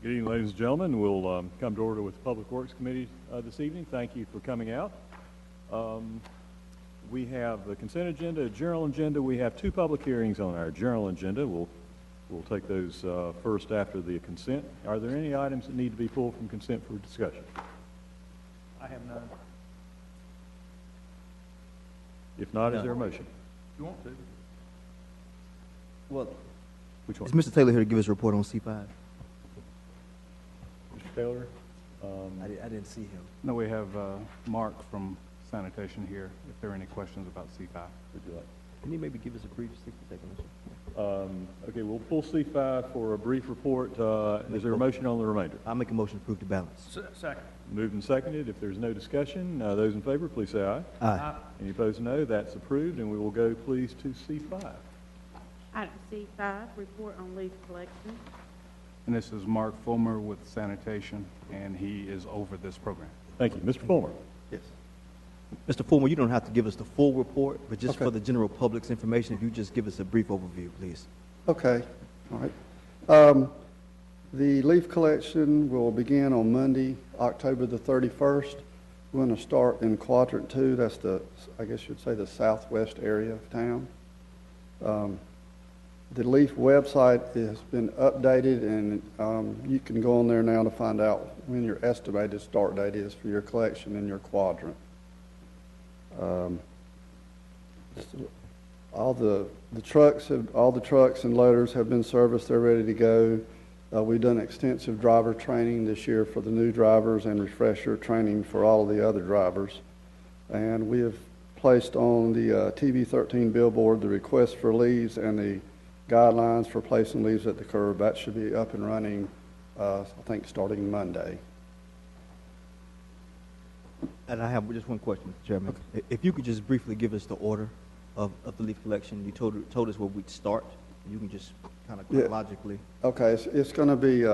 Good evening, ladies and gentlemen. We'll come to order with the Public Works Committee this evening. Thank you for coming out. We have the consent agenda, a general agenda. We have two public hearings on our general agenda. We'll take those first after the consent. Are there any items that need to be pulled from consent for discussion? I have none. If not, is there a motion? You want to? Well, Which one? is Mr. Taylor here to give us a report on C5? Mr. Taylor? I didn't see him. No, we have Mark from Sanitation here, if there are any questions about C5. Would you like? Can you maybe give us a brief 60-second? Okay, we'll pull C5 for a brief report. Is there a motion on the remainder? I'll make a motion to approve the balance. Second. Moved and seconded. If there's no discussion, those in favor, please say aye. Aye. Any opposed, no. That's approved, and we will go, please, to C5. Item C5, report on leaf collection. And this is Mark Fulmer with Sanitation, and he is over this program. Thank you. Mr. Fulmer. Yes. Mr. Fulmer, you don't have to give us the full report, but just Okay. for the general public's information, if you just give us a brief overview, please. Okay, all right. The leaf collection will begin on Monday, October the 31st. We're going to start in Quadrant 2. That's I guess you'd say the southwest area of town. The leaf website has been updated, and you can go on there now to find out when your estimated start date is for your collection in your quadrant. All the trucks and loaders have been serviced. They're ready to go. We've done extensive driver training this year for the new drivers and refresher training for all the other drivers. And we have placed on the TV 13 billboard the request for leaves and the guidelines for placing leaves at the curb. That should be up and running, I think, starting Monday. And I have just one question, Mr. Chairman. If you could just briefly give us the order of the leaf collection. You told us where we'd start. You can just kind of chronologically. Okay, it's going to be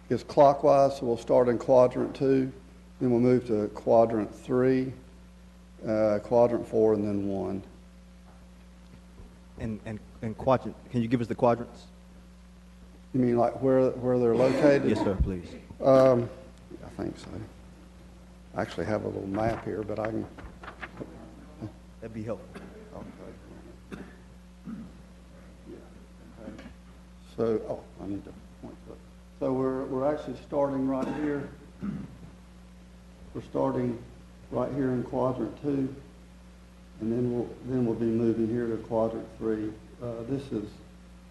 it's clockwise, so we'll start in Quadrant 2, then we'll move to Quadrant 3, Quadrant 4, and then 1. And quadrant, can you give us the quadrants? You mean like where they're located? Yes, sir, please. I think so. I actually have a little map here, but I can. That'd be helpful. Okay. So, I need to point to it. So we're actually starting right here. We're starting right here in Quadrant 2, and then we'll be moving here to Quadrant 3. This is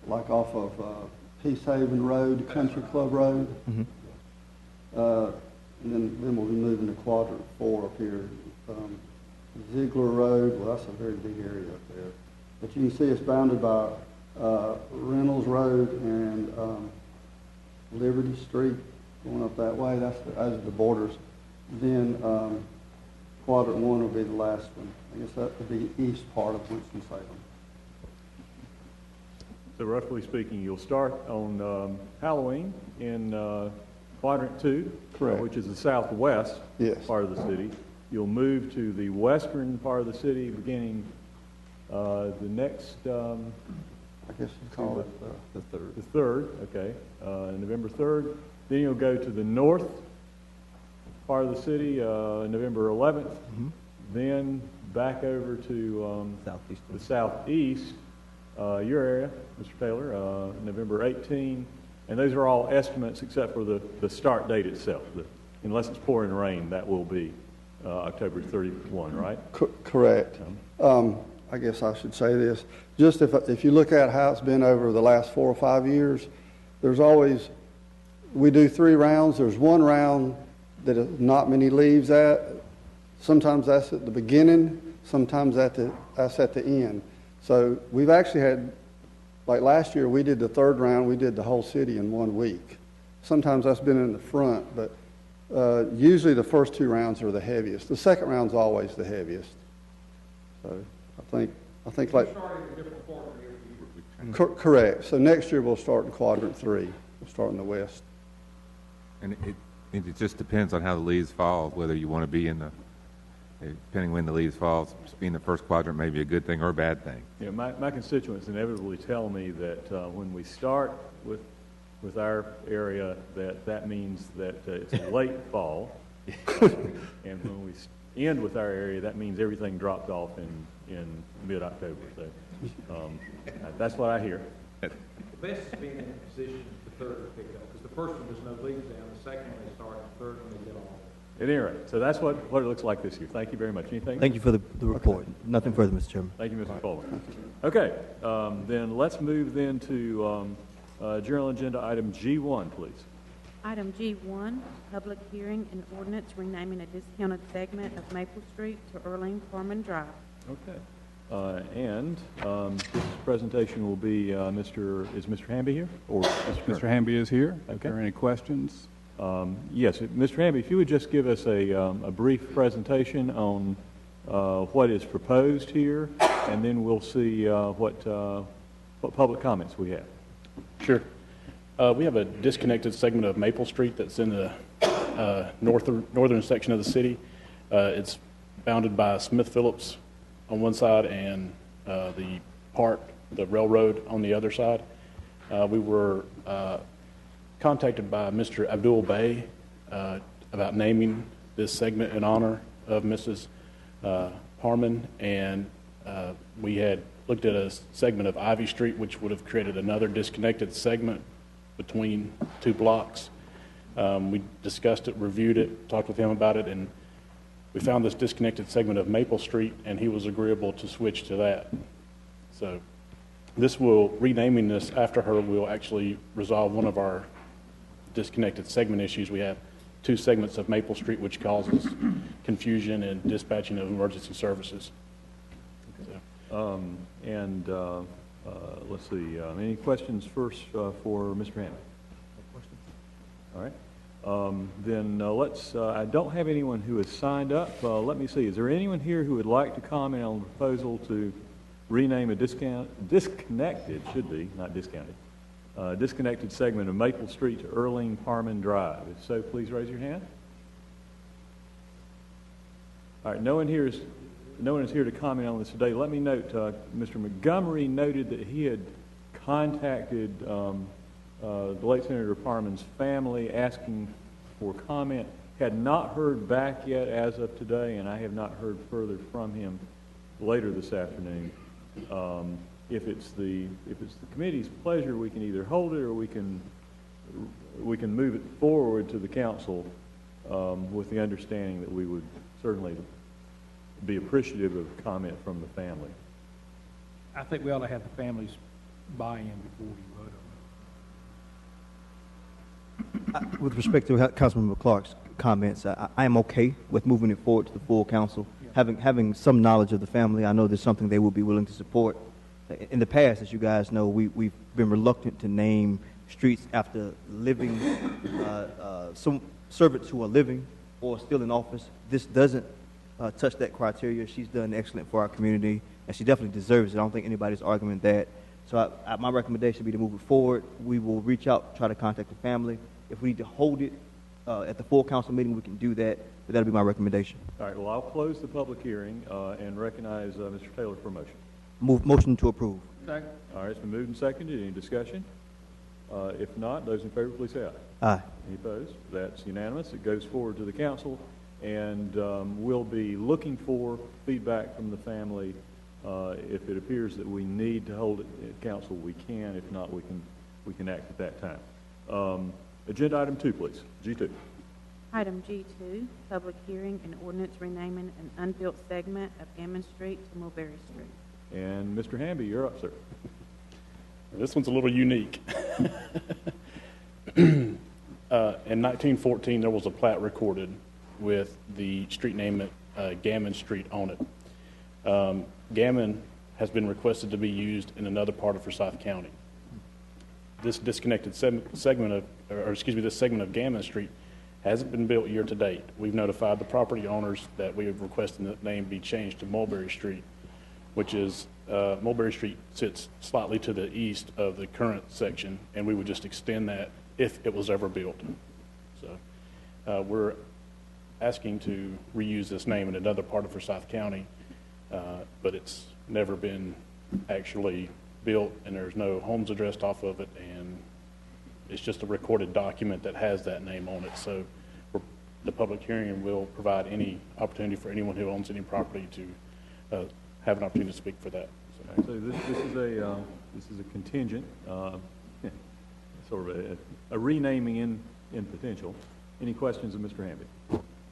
like off of Peace Haven Road, Country Club Road. Mm-hmm. And then we'll be moving to Quadrant 4 up here. Ziegler Road, well, that's a very big area up there. But you can see it's bounded by Reynolds Road and Liberty Street going up that way. Those are the borders. Then Quadrant 1 will be the last one. I guess that would be the east part of Winston-Salem. So roughly speaking, you'll start on Halloween in Quadrant 2, Correct. Which is the southwest Yes. part of the city. You'll move to the western part of the city beginning the next, I guess you'd call it the 3rd. the 3rd, okay, November 3rd. Then you'll go to the north part of the city, November 11th. Mm-hmm. Then back over to Southeast. the southeast, your area, Mr. Taylor, November 18. And those are all estimates except for the start date itself. Unless it's pouring rain, that will be October 31, right? Correct. I guess I should say this. Just if you look at how it's been over the last 4 or 5 years, there's always, we do 3 rounds. There's one round that is not many leaves at. Sometimes that's at the beginning. Sometimes that's at the end. So we've actually had, like last year, we did the 3rd round. We did the whole city in 1 week. Sometimes that's been in the front, but usually the first 2 rounds are the heaviest. The second round's always the heaviest. So I think like correct. So next year we'll start in Quadrant 3. We'll start in the west. And it just depends on how the leaves fall, whether you want to be in the, depending when the leaves fall, being the first quadrant may be a good thing or a bad thing. Yeah, my constituents inevitably tell me that when we start with with our area, that means that it's late fall. And when we end with our area, that means everything dropped off in mid-October. So that's what I hear. The best is being in a position the third to pick up, because the first one there's no leaves down, the second one they start, the third one they get off. At any rate, so that's what it looks like this year. Thank you very much. Anything? Thank you for the report. Nothing further, Mr. Chairman. Thank you, Mr. Fuller. Okay, then let's move then to Journal Agenda Item G1, please. Item G1, public hearing and ordinance renaming a discounted segment of Maple Street to Erling Farman Drive. Okay. This presentation will be is Mr. Hamby here? Or Mr. Hamby is here. If Okay. there are any questions? Yes, Mr. Hamby, if you would just give us a brief presentation on what is proposed here, and then we'll see what public comments we have. Sure. We have a disconnected segment of Maple Street that's in the northern section of the city. It's bounded by Smith Phillips on one side and the railroad on the other side. We were contacted by Mr. Abdul Bey about naming this segment in honor of Mrs. Harmon, and we had looked at a segment of Ivy Street, which would have created another disconnected segment between two blocks. We discussed it, reviewed it, talked with him about it, and we found this disconnected segment of Maple Street, and he was agreeable to switch to that. So renaming this after her will actually resolve one of our disconnected segment issues. We have two segments of Maple Street, which causes confusion in dispatching of emergency services. So. Let's see, any questions first for Mr. Hammond? All right. I don't have anyone who has signed up. Let me see, is there anyone here who would like to comment on the proposal to rename a disconnected, should be, not discounted, disconnected segment of Maple Street to Erling Parman Drive? If so, please raise your hand. All right, no one is here to comment on this today. Let me note, Mr. Montgomery noted that he had contacted the late Senator Parman's family asking for comment. Had not heard back yet as of today, and I have not heard further from him later this afternoon. If it's the committee's pleasure, we can either hold it or we can move it forward to the council with the understanding that we would certainly be appreciative of comment from the family. I think we ought to have the families buy-in before we vote on it. With respect to Councilman McClark's comments, I am okay with moving it forward to the full council. Yeah. Having some knowledge of the family, I know there's something they will be willing to support. In the past, as you guys know, we've been reluctant to name streets after living, some servants who are living or still in office. This doesn't touch that criteria. She's done excellent for our community, and she definitely deserves it. I don't think anybody's arguing that. So my recommendation would be to move it forward. We will reach out, try to contact the family. If we need to hold it at the full council meeting, we can do that, but that'll be my recommendation. All right, well, I'll close the public hearing and recognize Mr. Taylor for a motion. Motion to approve. Second. All right, it's been moved and seconded. Any discussion? If not, those in favor, please say aye. Aye. Any opposed? That's unanimous. It goes forward to the council, and we'll be looking for feedback from the family. If it appears that we need to hold it at council, we can. If not, we can act at that time. Agenda item 2, please. G2. Item G2, public hearing and ordinance renaming an unbuilt segment of Gammon Street to Mulberry Street. And Mr. Hamby, you're up, sir. This one's a little unique. In 1914, there was a plat recorded with the street name Gammon Street on it. Gammon has been requested to be used in another part of Forsyth County. This disconnected segment of Gammon Street hasn't been built year to date. We've notified the property owners that we have requested the name be changed to Mulberry Street, which is, Mulberry Street sits slightly to the east of the current section, and we would just extend that if it was ever built. So we're asking to reuse this name in another part of Forsyth County, but it's never been actually built, and there's no homes addressed off of it, and It's just a recorded document that has that name on it. So the public hearing will provide any opportunity for anyone who owns any property to have an opportunity to speak for that. So this is a contingent, sort of a renaming in potential. Any questions of Mr. Hamby?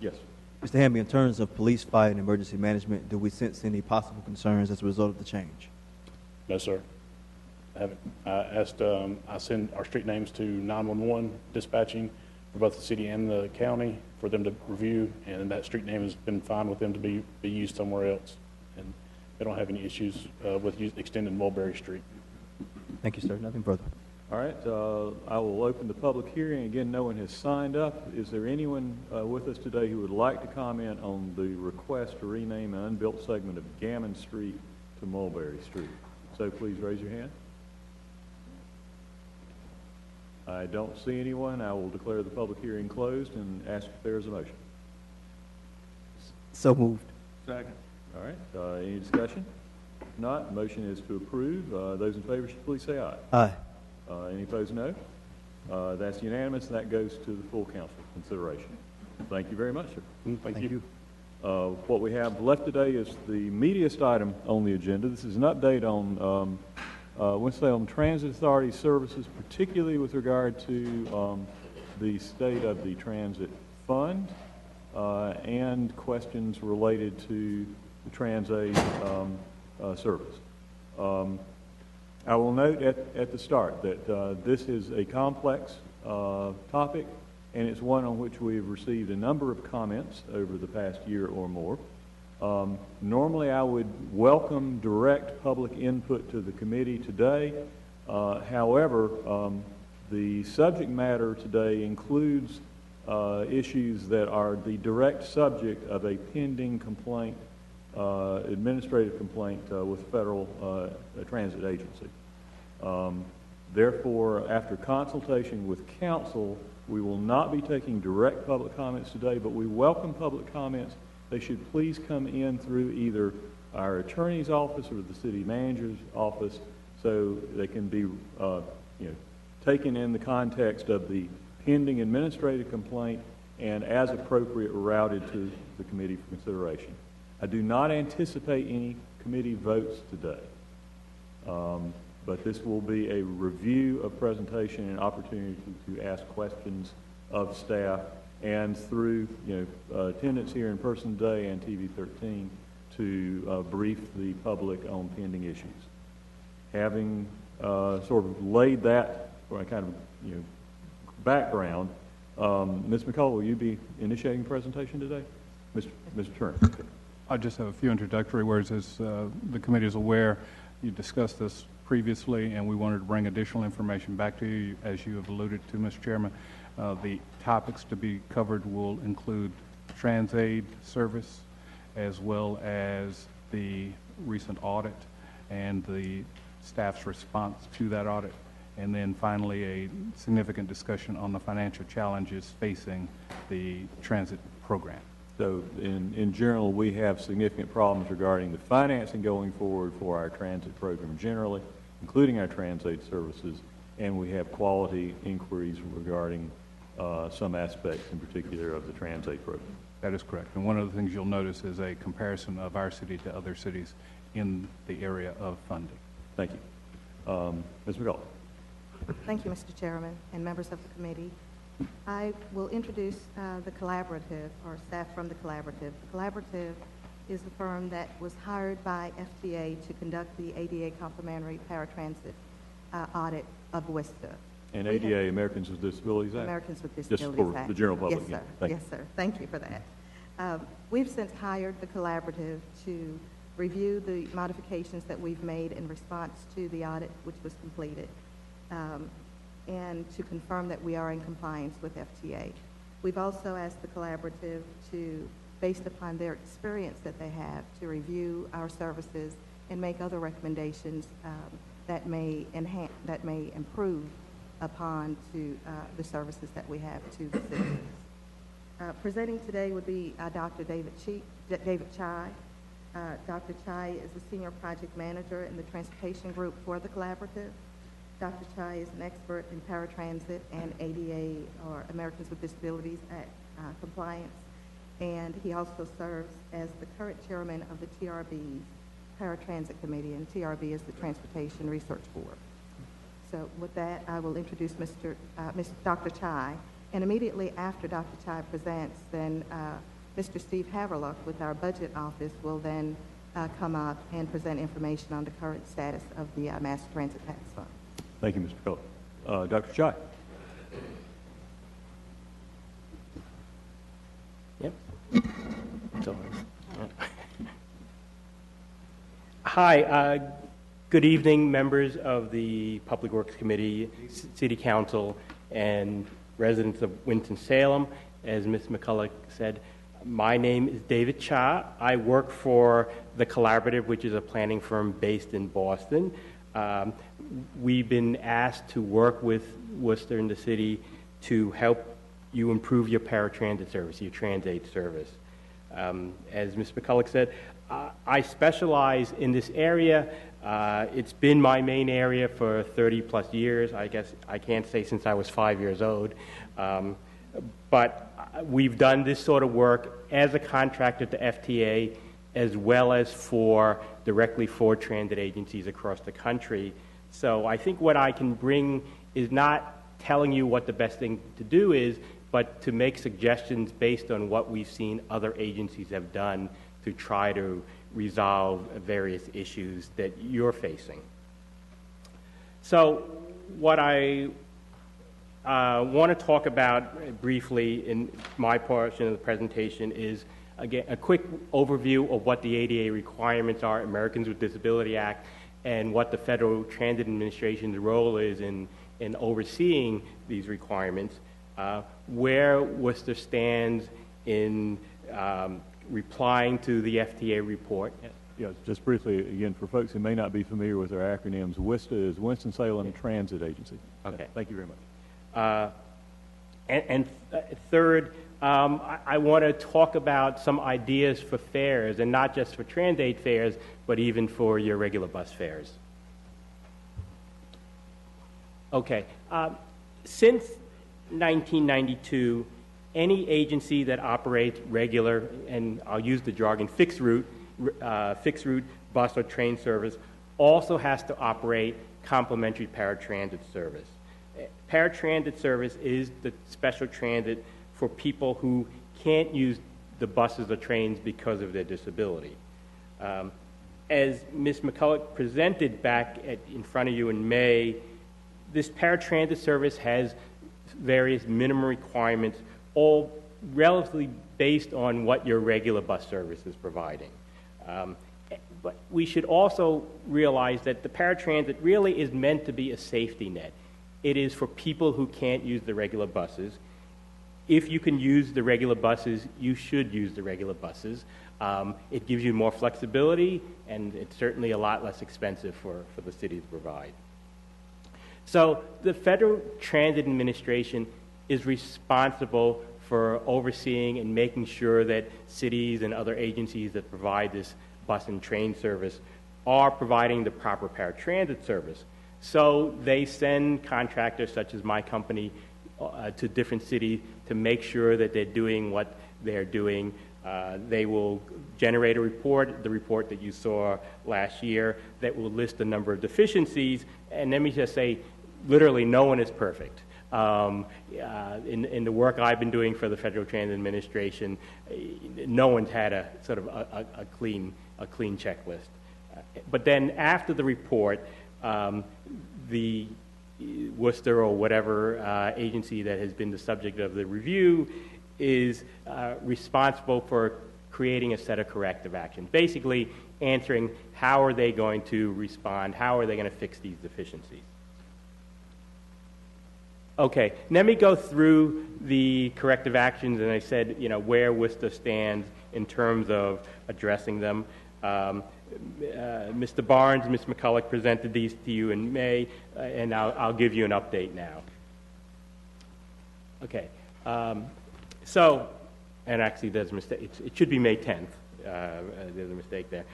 Yes. Mr. Hamby, in terms of police, fire, and emergency management, do we sense any possible concerns as a result of the change? No, sir. I haven't. I send our street names to 911 dispatching for both the city and the county for them to review, and that street name has been fine with them to be used somewhere else. And they don't have any issues with extending Mulberry Street. Thank you, sir. Nothing further. All right, I will open the public hearing. Again, no one has signed up. Is there anyone with us today who would like to comment on the request to rename an unbuilt segment of Gammon Street to Mulberry Street? So please raise your hand. I don't see anyone. I will declare the public hearing closed and ask if there is a motion. So moved. Second. All right, any discussion? If not, the motion is to approve. Those in favor should please say aye. Aye. Any opposed, no. That's unanimous, and that goes to the full council consideration. Thank you very much, sir. Thank you. What we have left today is the meatiest item on the agenda. This is an update on Winston-Salem Transit Authority services, particularly with regard to the state of the transit fund and questions related to the TransAid service. I will note at the start that this is a complex topic, and it's one on which we've received a number of comments over the past year or more. Normally, I would welcome direct public input to the committee today. However, the subject matter today includes issues that are the direct subject of a pending complaint, administrative complaint with federal transit agency. Therefore, after consultation with council, we will not be taking direct public comments today, but we welcome public comments. They should please come in through either our attorney's office or the city manager's office, so they can be taken in the context of the pending administrative complaint and as appropriate routed to the committee for consideration. I do not anticipate any committee votes today, but this will be a review of presentation and opportunity to ask questions of staff, and through attendance here in person today and TV 13 to brief the public on pending issues. Having sort of laid that kind of background, Ms. McCall, will you be initiating the presentation today? Mr. Turner. I just have a few introductory words. As the committee is aware, you discussed this previously, and we wanted to bring additional information back to you, as you have alluded to, Mr. Chairman. The topics to be covered will include TransAid service, as well as the recent audit and the staff's response to that audit, and then finally a significant discussion on the financial challenges facing the transit program. So in general, we have significant problems regarding the financing going forward for our transit program generally, including our TransAid services, and we have quality inquiries regarding some aspects in particular of the TransAid program. That is correct. And one of the things you'll notice is a comparison of our city to other cities in the area of funding. Thank you. Ms. McCall. Thank you, Mr. Chairman and members of the committee. I will introduce the collaborative, or staff from the collaborative. The collaborative is the firm that was hired by FTA to conduct the ADA complementary paratransit audit of WSTA. And ADA, Americans with Disabilities Act? Americans with Disabilities Just for Act. the general public. Yes, sir. Thank Yes, sir. Thank you for that. We've since hired the collaborative to review the modifications that we've made in response to the audit which was completed, and to confirm that we are in compliance with FTA. We've also asked the collaborative to, based upon their experience that they have, to review our services and make other recommendations that may improve upon the services that we have to the citizens. Presenting today would be Dr. David Chai. Dr. Chai is a senior project manager in the transportation group for the collaborative. Dr. Chai is an expert in paratransit and ADA, or Americans with Disabilities Act compliance, and he also serves as the current chairman of the TRB's Paratransit Committee, and TRB is the Transportation Research Board. So with that, I will introduce Dr. Chai, and immediately after Dr. Chai presents, then Mr. Steve Haverluck with our budget office will then come up and present information on the current status of the Mass Transit Tax Fund. Thank you, Mr. Phillip. Dr. Chai. Yep. Hi, good evening, members of the Public Works Committee, City Council, and residents of Winston-Salem. As Ms. McCulloch said, my name is David Cha. I work for the Collaborative, which is a planning firm based in Boston. We've been asked to work with Worcester and the city to help you improve your paratransit service, your Transaid service. As Ms. McCulloch said, I specialize in this area. It's been my main area for 30 plus years. I guess I can't say since I was 5 years old. But we've done this sort of work as a contractor to FTA, as well as directly for transit agencies across the country. So I think what I can bring is not telling you what the best thing to do is, but to make suggestions based on what we've seen other agencies have done to try to resolve various issues that you're facing. So what I want to talk about briefly in my portion of the presentation is, again, a quick overview of what the ADA requirements are, Americans with Disability Act, and what the Federal Transit Administration's role is in overseeing these requirements, where Worcester stands in replying to the FTA report. Yeah, just briefly, again, for folks who may not be familiar with our acronyms, WSTA is Winston-Salem Transit Agency. Okay. Thank you very much. Third, I want to talk about some ideas for fares, and not just for Transaid fares, but even for your regular bus fares. Okay. Since 1992, any agency that operates regular, and I'll use the jargon, fixed route bus or train service, also has to operate complimentary paratransit service. Paratransit service is the special transit for people who can't use the buses or trains because of their disability. As Ms. McCulloch presented back in front of you in May, this paratransit service has various minimum requirements, all relatively based on what your regular bus service is providing. But we should also realize that the paratransit really is meant to be a safety net. It is for people who can't use the regular buses. If you can use the regular buses, you should use the regular buses. It gives you more flexibility, and it's certainly a lot less expensive for the city to provide. So the Federal Transit Administration is responsible for overseeing and making sure that cities and other agencies that provide this bus and train service are providing the proper paratransit service. So they send contractors such as my company to different cities to make sure that they're doing what they're doing. They will generate a report, the report that you saw last year, that will list a number of deficiencies. And let me just say, literally no one is perfect. In the work I've been doing for the Federal Transit Administration, no one's had a sort of a clean checklist. But then after the report, the Worcester or whatever agency that has been the subject of the review is responsible for creating a set of corrective actions, basically answering how are they going to respond, how are they going to fix these deficiencies. Okay, let me go through the corrective actions, and I said, where Worcester stands in terms of addressing them. Mr. Barnes and Ms. McCulloch presented these to you in May, and I'll give you an update now. Okay, so, and actually there's a mistake. It should be May 10th. There's a mistake there.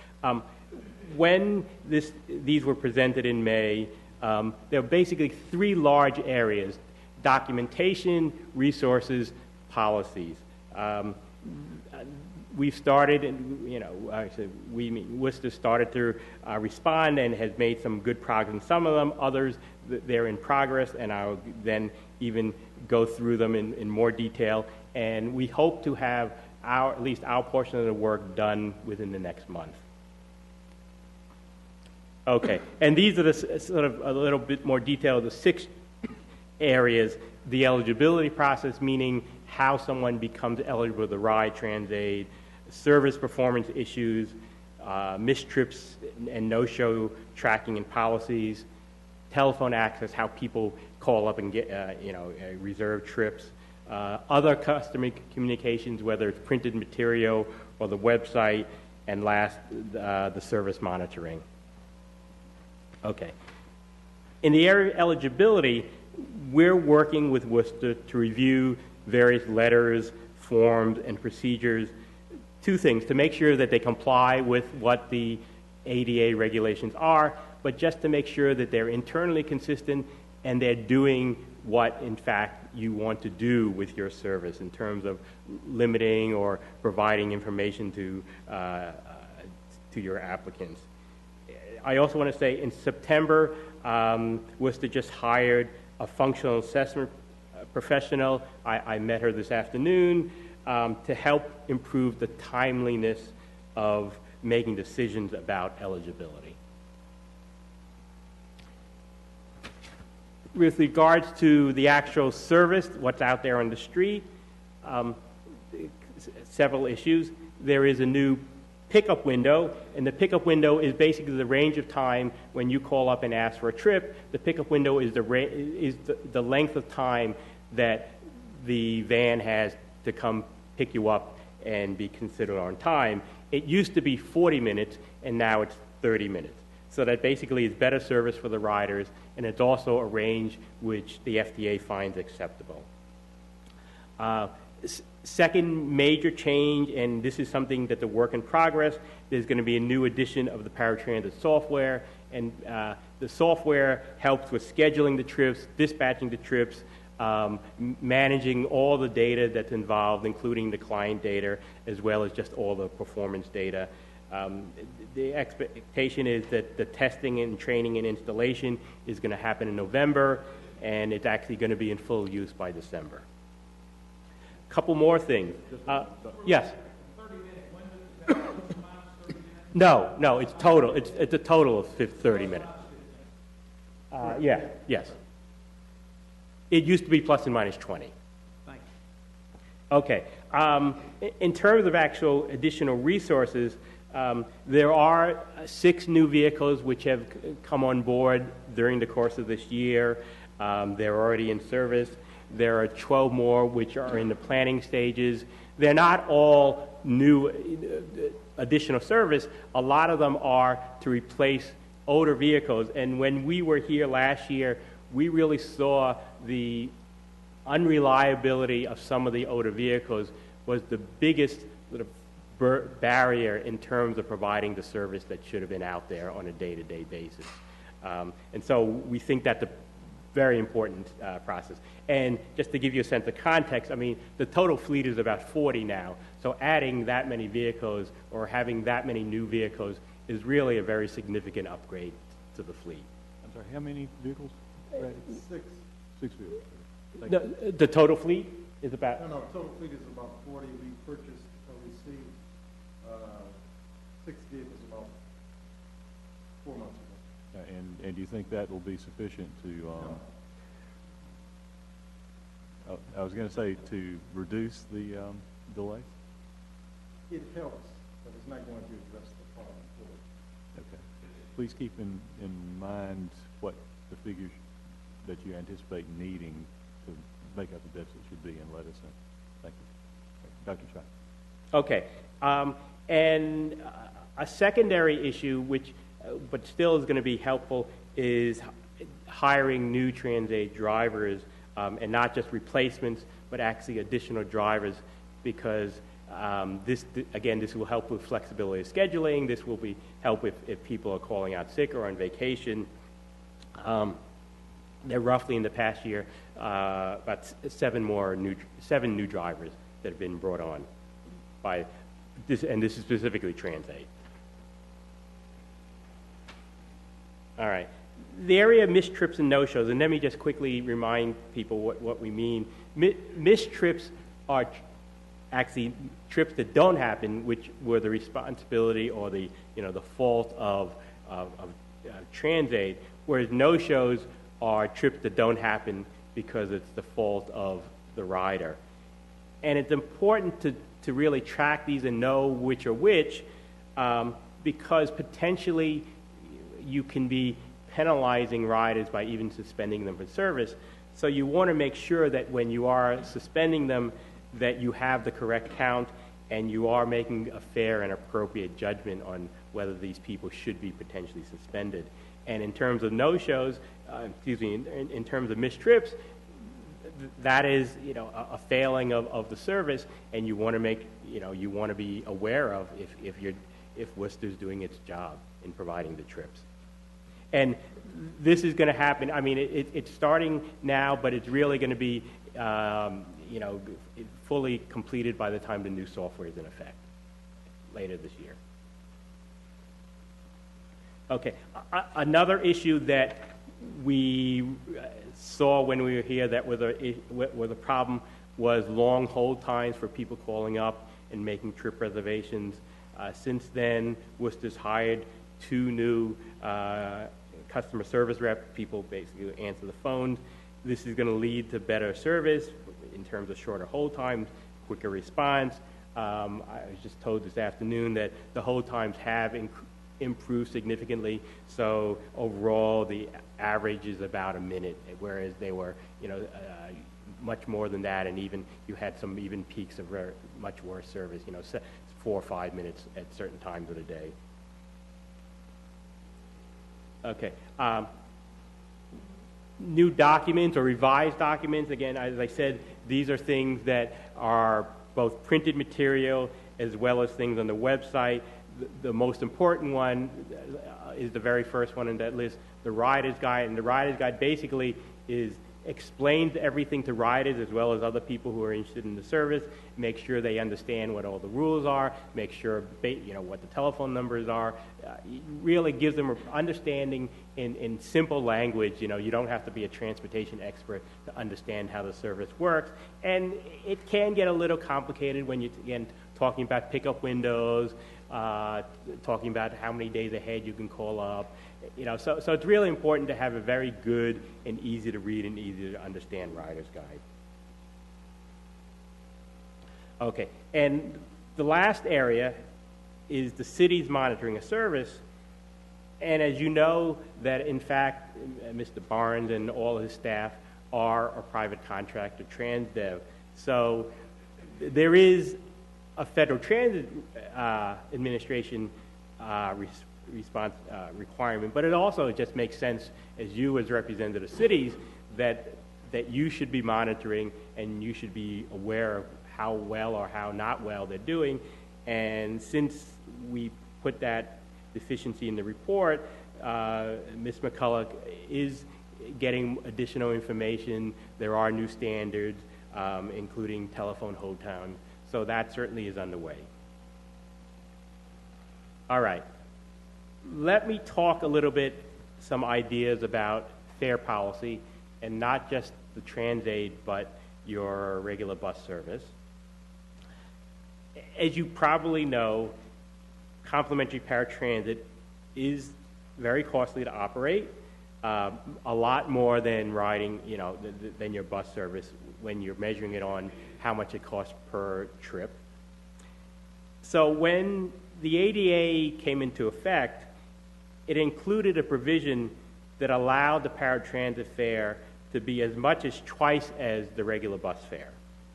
When these were presented in May, There are basically three large areas: documentation, resources, policies. We've started, and Worcester started to respond and has made some good progress in some of them. Others, they're in progress, and I'll then even go through them in more detail. And we hope to have at least our portion of the work done within the next month. Okay, and these are the sort of a little bit more detail of the 6 areas. The eligibility process, meaning how someone becomes eligible to ride TransAid, service performance issues, missed trips and no-show tracking and policies, telephone access, how people call up and get reserve trips, other customer communications, whether it's printed material or the website, and last, the service monitoring. Okay. In the area of eligibility, we're working with Worcester to review various letters, forms, and procedures. 2 things: to make sure that they comply with what the ADA regulations are, but just to make sure that they're internally consistent and they're doing what, in fact, you want to do with your service in terms of limiting or providing information to your applicants. I also want to say in September, Worcester just hired a functional assessment professional. I met her this afternoon to help improve the timeliness of making decisions about eligibility. With regards to the actual service, what's out there on the street, several issues. There is a new pickup window, and the pickup window is basically the range of time when you call up and ask for a trip. The pickup window is the length of time that the van has to come pick you up and be considered on time. It used to be 40 minutes, and now it's 30 minutes. So that basically is better service for the riders, and it's also a range which the FDA finds acceptable. Second major change, and this is something that's a work in progress, there's going to be a new edition of the paratransit software, and the software helps with scheduling the trips, dispatching the trips, managing all the data that's involved, including the client data, as well as just all the performance data. The expectation is that the testing and training and installation is going to happen in November, and it's actually going to be in full use by December. Couple more things. Yes. 30 minutes. No, it's total. It's a total of 30 minutes. Yes. It used to be plus and minus 20. Thank you. Okay. In terms of actual additional resources, there are 6 new vehicles which have come on board during the course of this year. They're already in service. There are 12 more which are in the planning stages. They're not all new additional service. A lot of them are to replace older vehicles. And when we were here last year, we really saw the unreliability of some of the older vehicles was the biggest sort of barrier in terms of providing the service that should have been out there on a day-to-day basis. And so we think that's a very important process. And just to give you a sense of context, I mean, the total fleet is about 40 now. So adding that many vehicles or having that many new vehicles is really a very significant upgrade to the fleet. I'm sorry, how many vehicles? 6. 6 vehicles. The total fleet is about... No, total fleet is about 40. We purchased or received 6 vehicles about 4 months ago. And do you think that will be sufficient to, I was going to say, to reduce the delay? It helps, but it's not going to address the problem fully. Okay. Please keep in mind what the figures that you anticipate needing to make up the deficit should be, and let us know. Thank you. Dr. Chai. Okay. And a secondary issue, which but still is going to be helpful, is hiring new TransAid drivers, and not just replacements, but actually additional drivers, because this will help with flexibility of scheduling. This will help if people are calling out sick or on vacation. There roughly in the past year about seven new drivers that have been brought on by this, and this is specifically TransAid. All right. The area of missed trips and no-shows, and let me just quickly remind people what we mean. Missed trips are actually trips that don't happen, which were the responsibility or the fault of TransAid, whereas no-shows are trips that don't happen because it's the fault of the rider. And it's important to really track these and know which are which, because potentially you can be penalizing riders by even suspending them from service. So you want to make sure that when you are suspending them, that you have the correct count and you are making a fair and appropriate judgment on whether these people should be potentially suspended. And in terms of no-shows, in terms of missed trips, that is, a failing of the service, and you want to make, you want to be aware of if Worcester's doing its job in providing the trips. And this is going to happen. I mean, it's starting now, but it's really going to be, fully completed by the time the new software is in effect later this year. Okay, another issue that we saw when we were here that was a problem was long hold times for people calling up and making trip reservations. Since then, Worcester's hired 2 new customer service reps. People basically answer the phones. This is going to lead to better service in terms of shorter hold times, quicker response. I was just told this afternoon that the hold times have improved significantly. So overall, the average is about a minute, whereas they were, much more than that, and even you had some even peaks of much worse service, 4 or 5 minutes at certain times of the day. Okay. New documents or revised documents, again, as I said, these are things that are both printed material as well as things on the website. The most important one is the very first one in that list, the Rider's Guide. And the Rider's Guide basically explains everything to riders as well as other people who are interested in the service, make sure they understand what all the rules are, make sure what the telephone numbers are, really gives them an understanding in simple language. You don't have to be a transportation expert to understand how the service works. And it can get a little complicated when you're, again, talking about pickup windows, talking about how many days ahead you can call up. So it's really important to have a very good and easy to read and easy to understand Rider's Guide. Okay, and the last area is the city's monitoring of service. And as you know, that in fact, Mr. Barnes and all his staff are a private contractor, TransDev. So there is a Federal Transit Administration response requirement, but it also just makes sense as you as representative cities that you should be monitoring and you should be aware of how well or how not well they're doing. And since we put that deficiency in the report, Ms. McCulloch is getting additional information. There are new standards, including telephone hold times. So that certainly is underway. All right. Let me talk a little bit, some ideas about fare policy, and not just the TransAid, but your regular bus service. As you probably know, complimentary paratransit is very costly to operate, a lot more than riding, than your bus service when you're measuring it on how much it costs per trip. So when the ADA came into effect, it included a provision that allowed the paratransit fare to be as much as twice as the regular bus fare.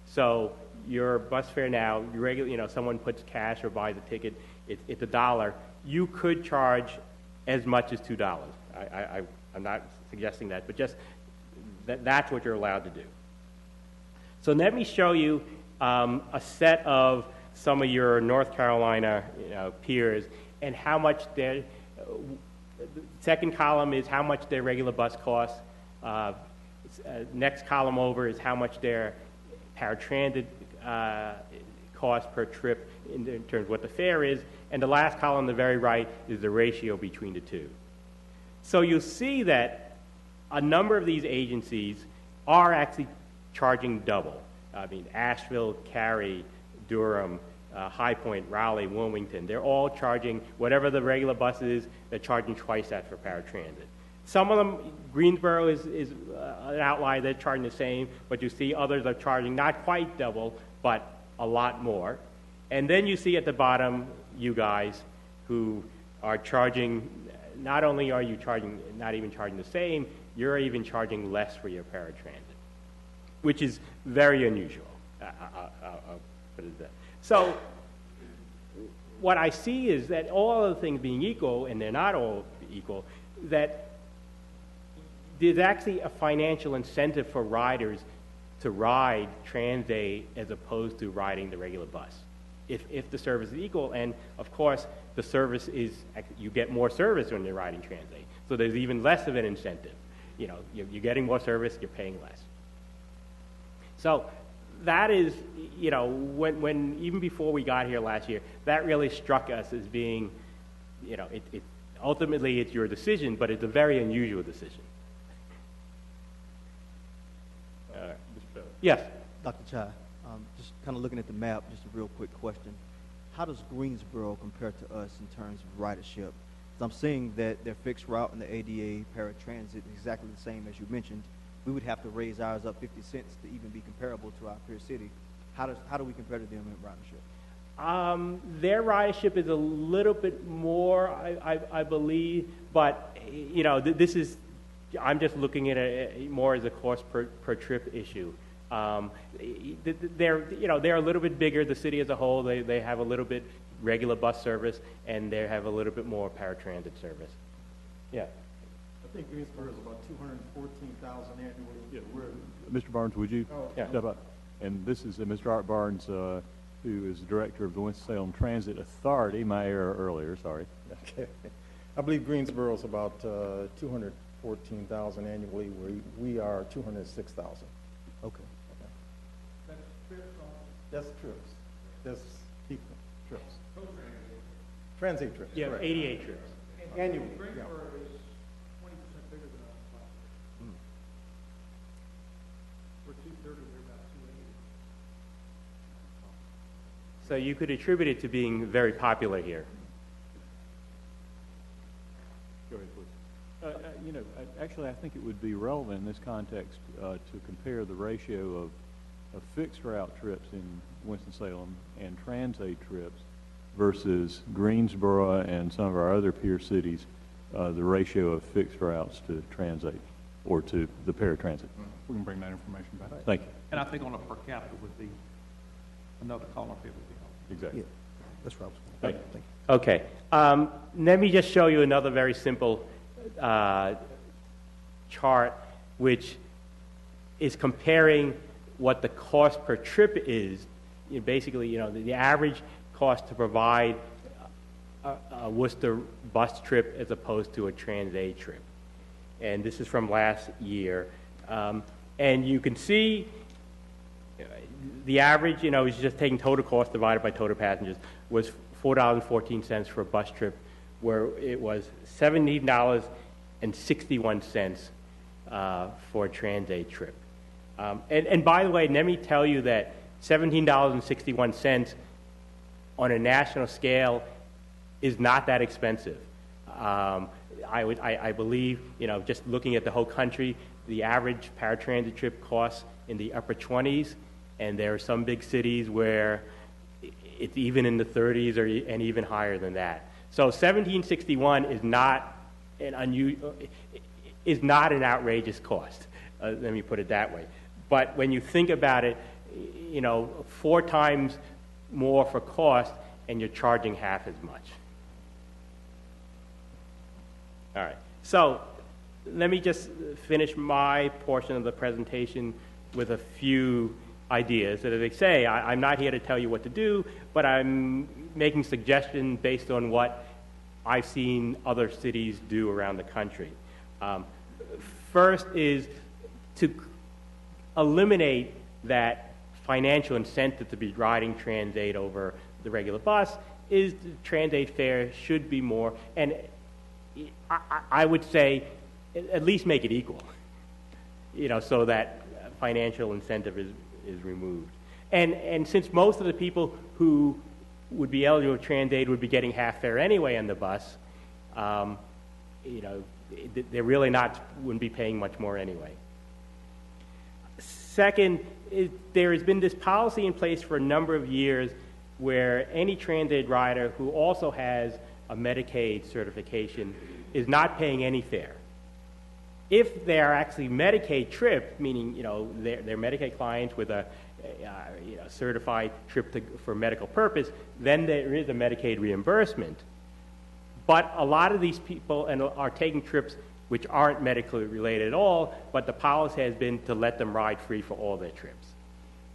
So your bus fare now, your regular, someone puts cash or buys a ticket, it's $1. You could charge as much as $2. I'm not suggesting that, but just that's what you're allowed to do. So let me show you a set of some of your North Carolina peers and how much The second column is how much their regular bus costs. Next column over is how much their paratransit cost per trip in terms of what the fare is. And the last column on the very right is the ratio between the two. So you'll see that a number of these agencies are actually charging double. I mean, Asheville, Cary, Durham, High Point, Raleigh, Wilmington, they're all charging whatever the regular bus is, they're charging twice that for paratransit. Some of them, Greensboro is an outlier, they're charging the same, but you see others are charging not quite double, but a lot more. And then you see at the bottom, you guys, who are charging, not only are you charging, not even charging the same, you're even charging less for your paratransit, which is very unusual. I'll put it there. So what I see is that all other things being equal, and they're not all equal, that there's actually a financial incentive for riders to ride Trans-A as opposed to riding the regular bus, if the service is equal. And of course, the service is, you get more service when you're riding Trans-A, so there's even less of an incentive. You know, you're getting more service, you're paying less. So that is, you know, when even before we got here last year, that really struck us as being, you know, ultimately it's your decision, but it's a very unusual decision. Yes. Dr. Chai, just kind of looking at the map, just a real quick question. How does Greensboro compare to us in terms of ridership? 'Cause I'm seeing that their fixed route and the ADA paratransit is exactly the same as you mentioned. We would have to raise ours up 50 cents to even be comparable to our peer city. How do we compare to them in ridership? Their ridership is a little bit more, I believe, but you know, this is, I'm just looking at it more as a cost per trip issue. They're a little bit bigger. The city as a whole, they have a little bit regular bus service, and they have a little bit more paratransit service. Yeah. I think Greensboro is about 214,000 annually. Yeah, Mr. Barnes, would you step up? And this is Mr. Art Barnes, who is the director of the Winston-Salem Transit Authority. My error earlier, sorry. Okay. I believe Greensboro is about 214,000 annually, where we are 206,000. Okay. That's trips on? That's trips. That's people trips. Transit trips. Yeah, correct. 88 trips. Annually. Greensboro is 20% bigger than us. We're 230, we're about 280. So you could attribute it to being very popular here. Go ahead, please. You know, actually, I think it would be relevant in this context to compare the ratio of fixed route trips in Winston-Salem and Trans-A trips versus Greensboro and some of our other peer cities, the ratio of fixed routes to Trans-A or to the paratransit. We can bring that information back. Thank you. And I think on a per capita would be another column here would be helpful. Exactly. Yeah, that's right. Thank you. Thank you. Okay. Let me just show you another very simple chart, which is comparing what the cost per trip is. Basically, you know, the average cost to provide a Worcester bus trip as opposed to a Trans-A trip. And this is from last year. And you can see the average, you know, is just taking total cost divided by total passengers, was $4.14 for a bus trip, where it was $17.61 for a Trans-A trip. And by the way, let me tell you that $17.61 on a national scale is not that expensive. I believe, you know, just looking at the whole country, the average paratransit trip costs in the upper 20s, and there are some big cities where it's even in the 30s and even higher than that. So 1761 is not an outrageous cost. Let me put it that way. But when you think about it, you know, 4 times more for cost, and you're charging half as much. All right. So let me just finish my portion of the presentation with a few ideas. That, as I say, I'm not here to tell you what to do, but I'm making suggestions based on what I've seen other cities do around the country. First is to eliminate that financial incentive to be riding Transaid over the regular bus. Is the Transaid fare should be more, and I would say at least make it equal, so that financial incentive is removed. And since most of the people who would be eligible for Transaid would be getting half fare anyway on the bus, they're really wouldn't be paying much more anyway. Second, there has been this policy in place for a number of years where any Transaid rider who also has a Medicaid certification is not paying any fare. If they are actually Medicaid tripped, meaning they're Medicaid clients with a certified trip for medical purpose, then there is a Medicaid reimbursement. But a lot of these people are taking trips which aren't medically related at all, but the policy has been to let them ride free for all their trips.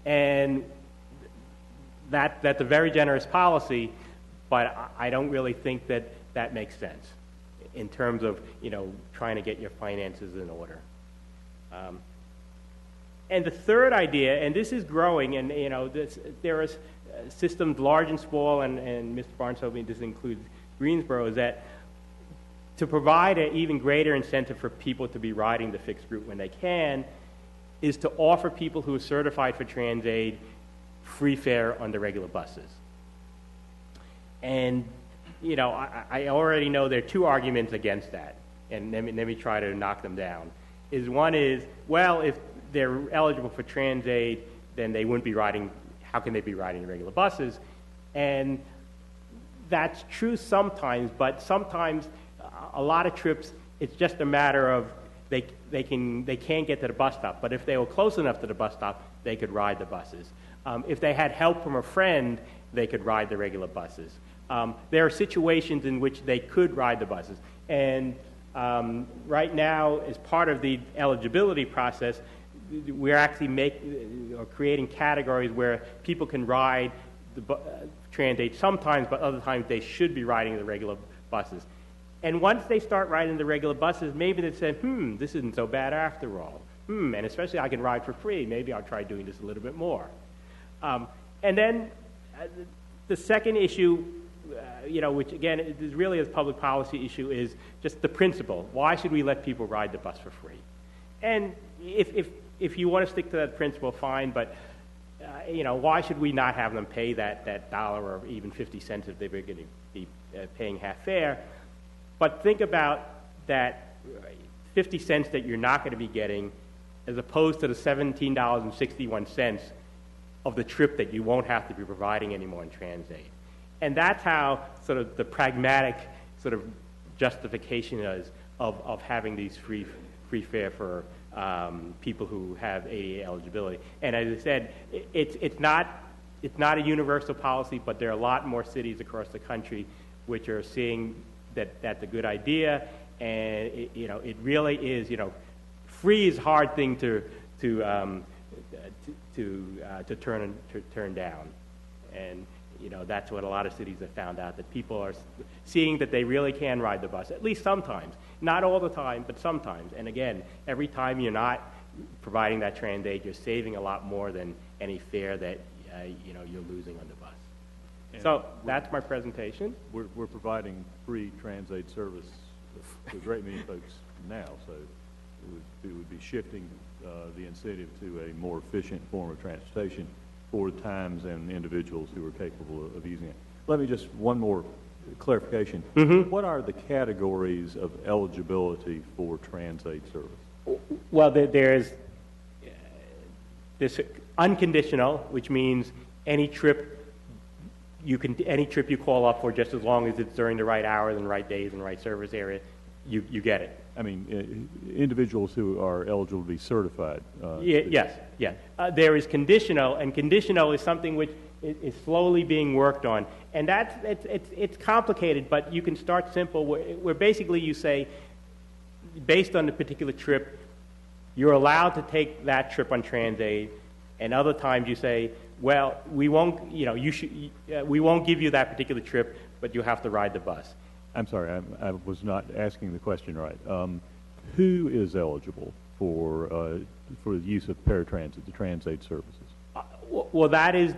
And that's a very generous policy, but I don't really think that makes sense in terms of trying to get your finances in order. And the third idea, and this is growing, and there are systems large and small, and Mr. Barnes told me this includes Greensboro, is that to provide an even greater incentive for people to be riding the fixed route when they can, is to offer people who are certified for Transaid free fare on the regular buses. And I already know there are two arguments against that, and let me try to knock them down. One is, well, if they're eligible for Transaid, then they wouldn't be riding. How can they be riding the regular buses? And that's true sometimes, but sometimes a lot of trips, it's just a matter of they can't get to the bus stop. But if they were close enough to the bus stop, they could ride the buses. If they had help from a friend, they could ride the regular buses. There are situations in which they could ride the buses. And right now, as part of the eligibility process, we're actually creating categories where people can ride the Transaid sometimes, but other times they should be riding the regular buses. And once they start riding the regular buses, maybe they say, this isn't so bad after all. And especially I can ride for free. Maybe I'll try doing this a little bit more. And then the second issue, which again is really a public policy issue, is just the principle. Why should we let people ride the bus for free? And if you want to stick to that principle, fine, but why should we not have them pay that dollar or even 50 cents if they were going to be paying half fare? But think about that 50 cents that you're not going to be getting as opposed to the $17.61 of the trip that you won't have to be providing anymore in Transaid. And that's how sort of the pragmatic sort of justification is of having these free fare for people who have ADA eligibility. And as I said, it's not a universal policy, but there are a lot more cities across the country which are seeing that that's a good idea. And it really is. Free is a hard thing to turn down, and that's what a lot of cities have found out, that people are seeing that they really can ride the bus, at least sometimes. Not all the time, but sometimes. And again, every time you're not providing that Transaid, you're saving a lot more than any fare that you're losing on the bus. And so that's my presentation. We're providing free Transaid service to a great many folks now, so it would be shifting the incentive to a more efficient form of transportation for times and individuals who are capable of using it. Let me just, one more clarification. Mm-hmm. What are the categories of eligibility for Transaid service? Well, there's this unconditional, which means any trip you call up for, just as long as it's during the right hours and right days and right service area, you get it. I mean, individuals who are eligible to be certified. Yes. There is conditional, and conditional is something which is slowly being worked on. And it's complicated, but you can start simple, where basically you say, based on the particular trip, you're allowed to take that trip on Transaid, and other times you say, well, we won't give you that particular trip, but you have to ride the bus. I'm sorry, I was not asking the question right. Who is eligible for the use of paratransit, the TransAid services? Well, that is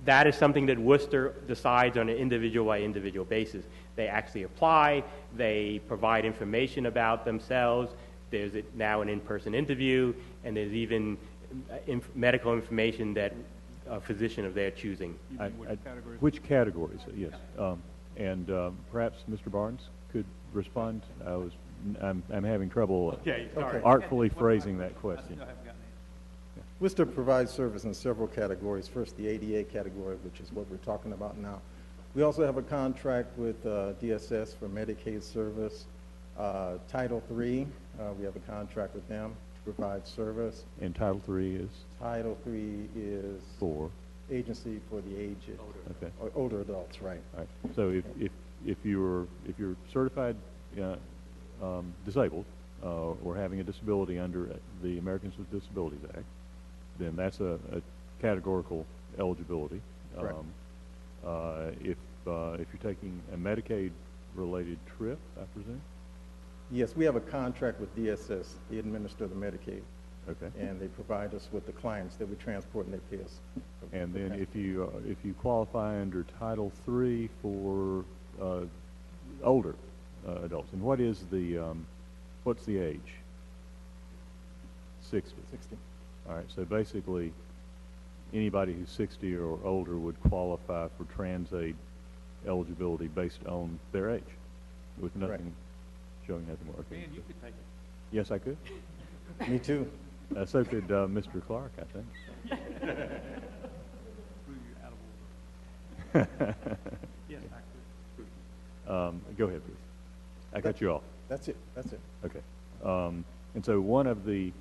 that is something that Worcester decides on an individual by individual basis. They actually apply, they provide information about themselves, there's now an in-person interview, and there's even medical information that a physician of their choosing. Which categories? Yes. And perhaps Mr. Barnes could respond. I'm having trouble artfully phrasing that question. Worcester provides service in several categories. First, the ADA category, which is what we're talking about now. We also have a contract with DSS for Medicaid service. Title III, we have a contract with them to provide service. And Title III is? Title III is for agency for the aged, okay, or older adults, right? All right. So if you're certified disabled or having a disability under the Americans with Disabilities Act, then that's a categorical eligibility. Correct. If you're taking a Medicaid-related trip, I presume? Yes, we have a contract with DSS. They administer the Medicaid. Okay. And they provide us with the clients that we transport and they pay us. And then if you qualify under Title III for older adults, and what's the age? 60. 60. All right. So basically, anybody who's 60 or older would qualify for TransAid eligibility based on their age, with nothing showing nothing more. Okay. Man, you could take it. Yes, I could. Me too. So could Mr. Clark, I think. Yes, I could. Go ahead, Bruce. I cut you off. That's it. That's it. Okay. And so one of the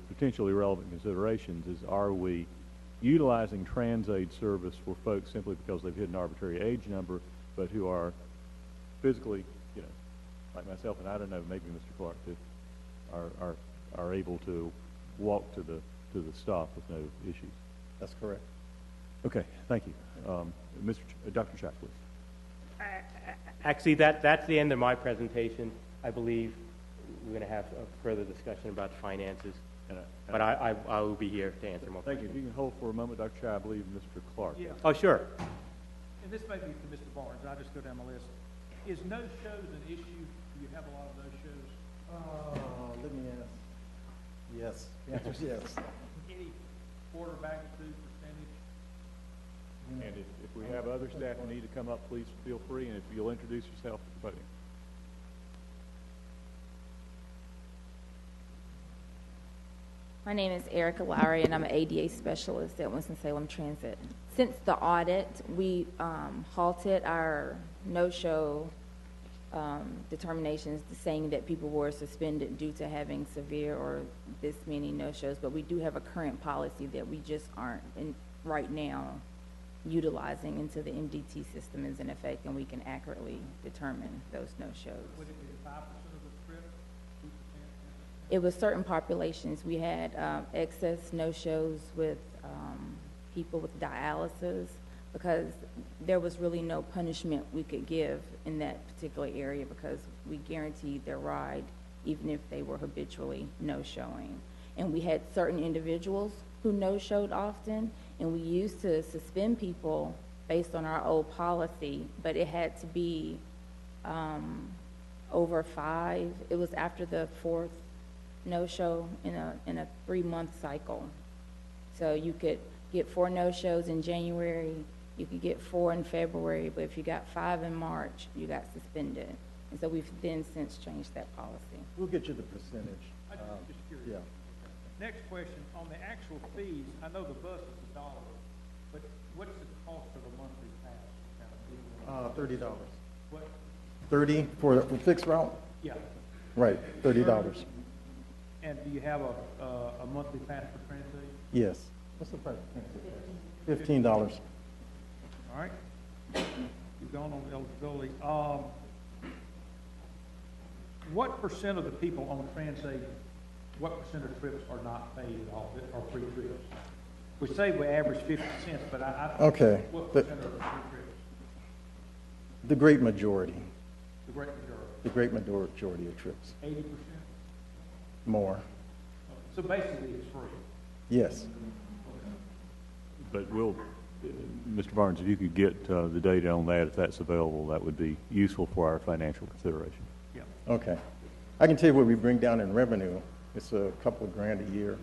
potentially relevant considerations is, are we utilizing TransAid service for folks simply because they've hit an arbitrary age number, but who are physically, like myself, and I don't know, maybe Mr. Clark too, are able to walk to the stop with no issues. That's correct. Okay, thank you. Dr. Chack, please. Actually, that's the end of my presentation. I believe we're going to have a further discussion about the finances, but I will be here to answer more questions. Thank you. If you can hold for a moment, Dr. Chack, I believe Mr. Clark. Yeah. Oh, sure. And this may be for Mr. Barnes. I'll just go down the list. Is no-shows an issue? Do you have a lot of no-shows? Let me ask. Yes. The answer is yes. Any order of magnitude, percentage? And if we have other staff who need to come up, please feel free, and if you'll introduce yourself at the podium. My name is Erica Lowry, and I'm an ADA specialist at Winston-Salem Transit. Since the audit, we halted our no-show determinations, saying that people were suspended due to having severe or this many no-shows, but we do have a current policy that we just aren't right now utilizing until the MDT system is in effect and we can accurately determine those no-shows. Would it be 5% of the trip, 2%? It was certain populations. We had excess no-shows with people with dialysis, because there was really no punishment we could give in that particular area, because we guaranteed their ride even if they were habitually no-showing. And we had certain individuals who no-showed often, and we used to suspend people based on our old policy, but it had to be over 5. It was after the 4th no-show in a 3-month cycle. So you could get 4 no-shows in January, you could get 4 in February, but if you got 5 in March, you got suspended. And so we've then since changed that policy. We'll get you the percentage. I'm just curious. Yeah. Next question, on the actual fees, I know the bus is $1, but what's the cost of a monthly pass? $30. What? 30 for fixed route? Yeah. Right, $30. And do you have a monthly pass for TransAid? Yes. What's the price of transit? $15. All right. You've gone on eligibility. What percent of the people on TransAid, what percent of trips are not paid at all, or free trips? We say we average 50 cents, but okay. What percent are free trips? The great majority. The great majority? The great majority of trips. 80%? More. So basically, it's free? Yes. But Mr. Barnes, if you could get the data on that, if that's available, that would be useful for our financial consideration. Yeah. Okay. I can tell you what we bring down in revenue. It's a couple of grand a year.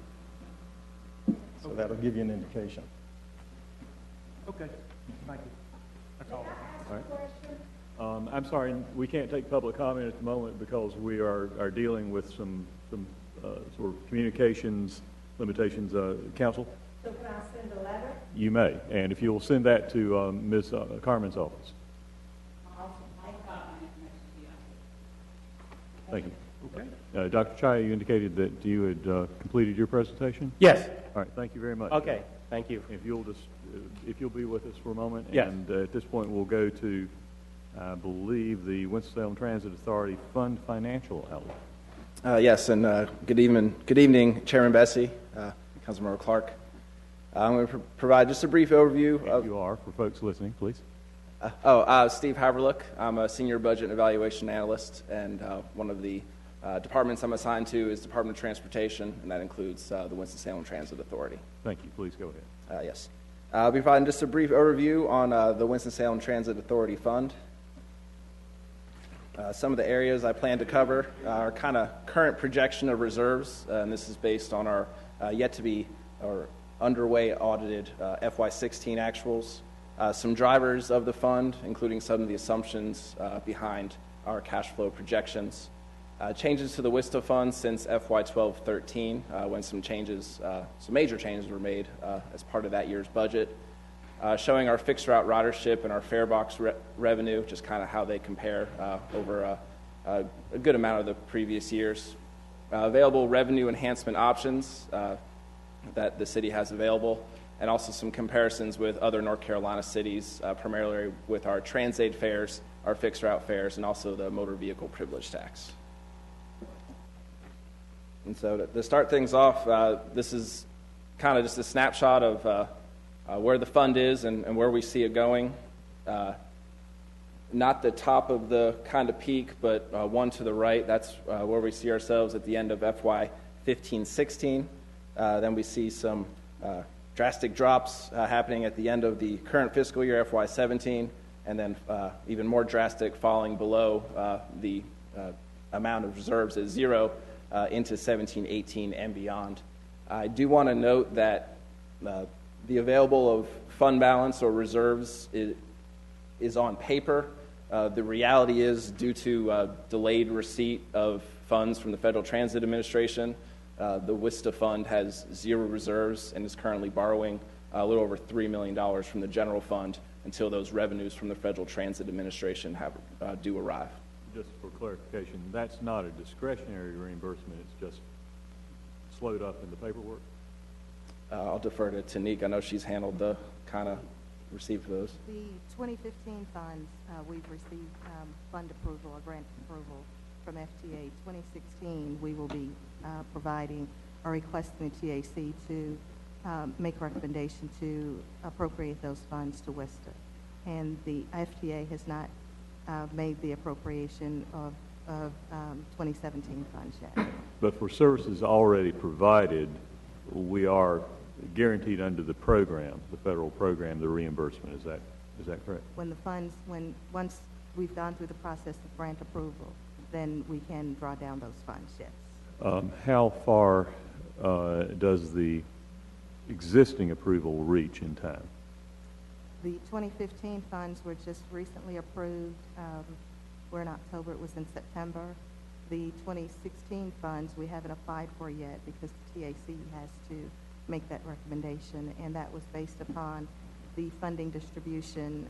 So that'll give you an indication. Okay. Thank you. That's all. All right. I'm sorry, we can't take public comment at the moment because we are dealing with some sort of communications limitations. Counsel? So can I send a letter? You may, and if you'll send that to Ms. Carmen's office. Thank you. Okay. Dr. Chai, you indicated that you had completed your presentation? Yes. All right, thank you very much. Okay, thank you. If you'll be with us for a moment. Yes. And at this point, we'll go to, I believe, the Winston-Salem Transit Authority Fund Financial Outlook. Yes, and good evening, Chairman Bessie, Councilmember Clark. I'm going to provide just a brief overview. If you are, for folks listening, please. Steve Haverlook. I'm a senior budget and evaluation analyst, and one of the departments I'm assigned to is Department of Transportation, and that includes the Winston-Salem Transit Authority. Thank you. Please go ahead. Yes. I'll be providing just a brief overview on the Winston-Salem Transit Authority Fund. Some of the areas I plan to cover are kind of current projection of reserves, and this is based on our yet-to-be or underway audited FY16 actuals. Some drivers of the fund, including some of the assumptions behind our cash flow projections. Changes to the WSTA fund since FY12-13, when some major changes were made as part of that year's budget. Showing our fixed route ridership and our fare box revenue, just kind of how they compare over a good amount of the previous years. Available revenue enhancement options that the city has available, and also some comparisons with other North Carolina cities, primarily with our transit fares, our fixed route fares, and also the motor vehicle privilege tax. And so to start things off, this is kind of just a snapshot of where the fund is and where we see it going. Not the top of the kind of peak, but one to the right. That's where we see ourselves at the end of FY 15-16. Then we see some drastic drops happening at the end of the current fiscal year, FY 17, and then even more drastic falling below the amount of reserves at zero into 17, 18, and beyond. I do want to note that the available of fund balance or reserves is on paper. The reality is, due to delayed receipt of funds from the Federal Transit Administration, the WSTA fund has zero reserves and is currently borrowing a little over $3 million from the general fund until those revenues from the Federal Transit Administration do arrive. Just for clarification, that's not a discretionary reimbursement, it's just slowed up in the paperwork? I'll defer to Tanique. I know she's handled the kind of receipt for those. The 2015 funds, we've received fund approval or grant approval from FTA. 2016, we will be providing or requesting the TAC to make a recommendation to appropriate those funds to WSTA. And the FTA has not made the appropriation of 2017 funds yet. But for services already provided, we are guaranteed under the program, the federal program, the reimbursement. Is that correct? When the funds, once we've gone through the process of grant approval, then we can draw down those funds, yes. How far does the existing approval reach in time? The 2015 funds were just recently approved. We're in October, it was in September. The 2016 funds we haven't applied for yet because the TAC has to make that recommendation, and that was based upon the funding distribution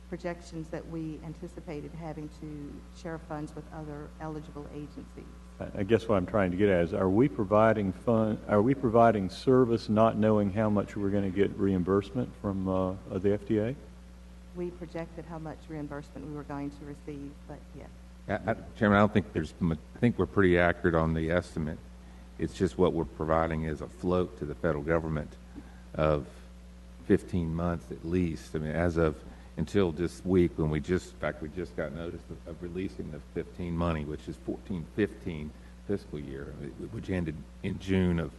projections that we anticipated having to share funds with other eligible agencies. I guess what I'm trying to get at is, are we providing service not knowing how much we're going to get reimbursement from the FDA? We projected how much reimbursement we were going to receive, but yes. Chairman, I don't think I think we're pretty accurate on the estimate. It's just what we're providing is a float to the federal government of 15 months at least. I mean, as of until this week when we just got notice of releasing the 15 money, which is 14-15 fiscal year, which ended in June of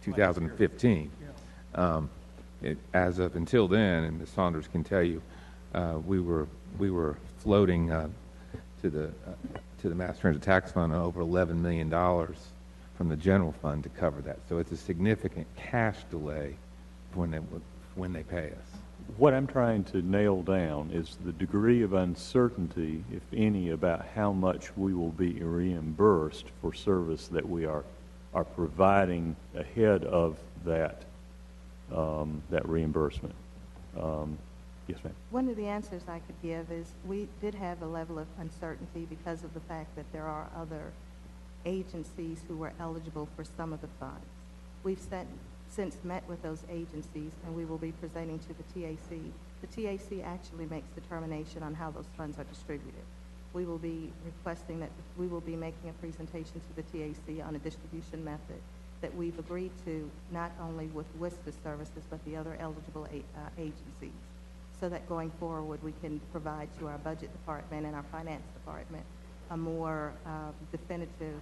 2015. As of until then, and Ms. Saunders can tell you, we were floating to the Mass Transit Tax Fund over $11 million from the general fund to cover that. So it's a significant cash delay when they pay us. What I'm trying to nail down is the degree of uncertainty, if any, about how much we will be reimbursed for service that we are providing ahead of that reimbursement. Yes, ma'am. One of the answers I could give is we did have a level of uncertainty because of the fact that there are other agencies who were eligible for some of the funds. We've since met with those agencies, and we will be presenting to the TAC. The TAC actually makes determination on how those funds are distributed. We will be requesting that we will be making a presentation to the TAC on a distribution method that we've agreed to, not only with WSTA services, but the other eligible agencies, so that going forward we can provide to our budget department and our finance department a more definitive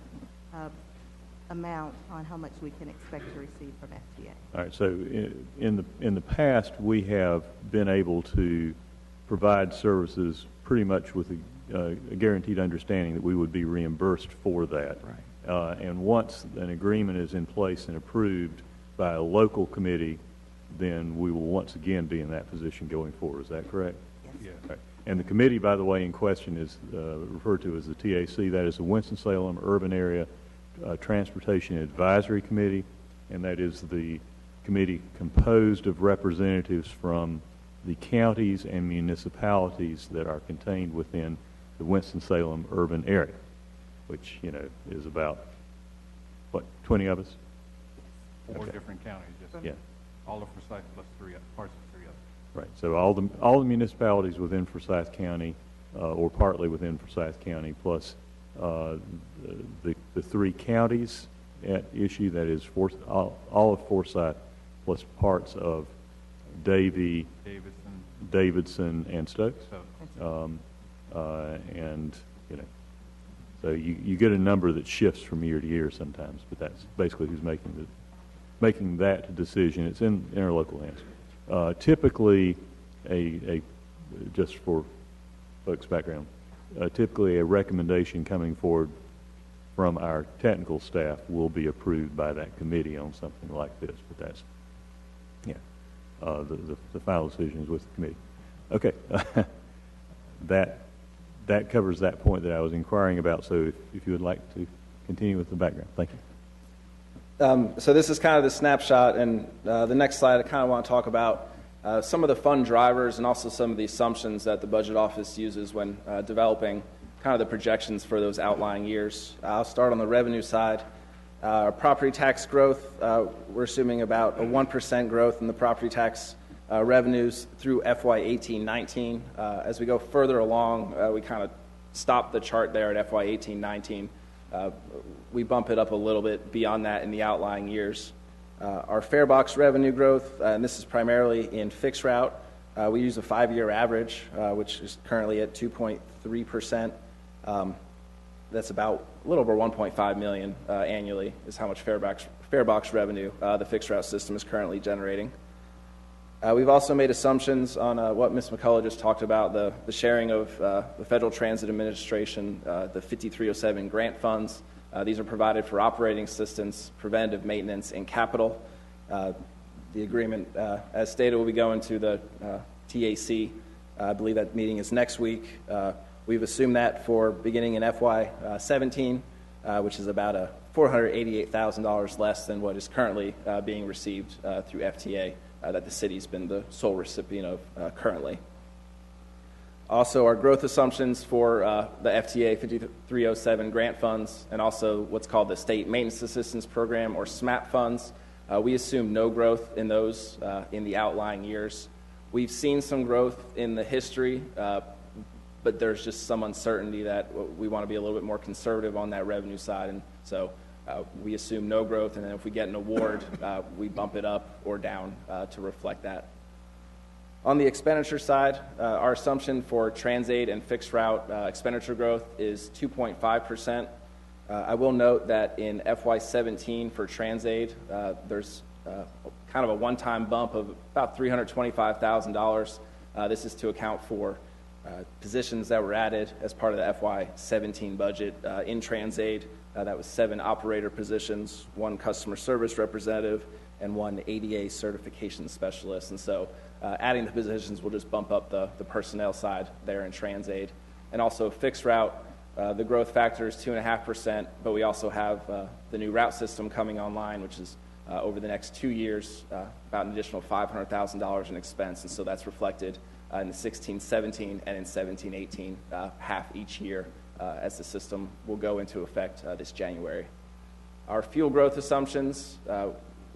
amount on how much we can expect to receive from FTA. All right. So in the past, we have been able to provide services pretty much with a guaranteed understanding that we would be reimbursed for that. Right. And once an agreement is in place and approved by a local committee, then we will once again be in that position going forward. Is that correct? Yes. Yeah. Right. And the committee, by the way, in question is referred to as the TAC. That is the Winston-Salem Urban Area Transportation Advisory Committee, and that is the committee composed of representatives from the counties and municipalities that are contained within the Winston-Salem urban area, which, is about, 20 of us? Four different counties, just yeah. All of Forsyth plus parts of three others. Right. So all the municipalities within Forsyth County, or partly within Forsyth County, plus the three counties at issue, that is all of Forsyth, plus parts of Davie, Davidson, and Stokes. And so you get a number that shifts from year to year sometimes, but that's basically who's making that decision. It's in our local hands. Typically, just for folks' background, typically a recommendation coming forward from our technical staff will be approved by that committee on something like this. But that's, the final decision is with the committee. Okay, that covers that point that I was inquiring about. So if you would like to continue with the background, thank you. So this is kind of the snapshot, and the next slide I kind of want to talk about some of the fund drivers and also some of the assumptions that the budget office uses when developing kind of the projections for those outlying years. I'll start on the revenue side. Our property tax growth, we're assuming about a 1% growth in the property tax revenues through FY 18-19. As we go further along, we kind of stop the chart there at FY 18-19. We bump it up a little bit beyond that in the outlying years. Our fare box revenue growth, and this is primarily in fixed route. We use a 5-year average, which is currently at 2.3%. That's about a little over $1.5 million annually is how much fare box revenue the fixed route system is currently generating. We've also made assumptions on what Ms. McCullough just talked about, the sharing of the Federal Transit Administration, the 5307 grant funds. These are provided for operating assistance, preventative maintenance, and capital. The agreement, as stated, will be going to the TAC. I believe that meeting is next week. We've assumed that for beginning in FY 17, which is about $488,000 less than what is currently being received through FTA, that the city's been the sole recipient of currently. Also, our growth assumptions for the FTA 5307 grant funds and also what's called the State Maintenance Assistance Program, or SMAP funds. We assume no growth in those in the outlying years. We've seen some growth in the history, but there's just some uncertainty that we want to be a little bit more conservative on that revenue side, and so we assume no growth, and then if we get an award, we bump it up or down to reflect that. On the expenditure side, our assumption for TransAid and fixed route expenditure growth is 2.5%. I will note that in FY17 for TransAid, there's kind of a one-time bump of about $325,000. This is to account for positions that were added as part of the FY17 budget in TransAid. That was 7 operator positions, 1 customer service representative, and 1 ADA certification specialist. And so adding the positions will just bump up the personnel side there in TransAid. And also fixed route, the growth factor is 2.5%, but we also have the new route system coming online, which is over the next 2 years, about an additional $500,000 in expense. And so that's reflected in the 16-17 and in 17-18 half each year as the system will go into effect this January. Our fuel growth assumptions,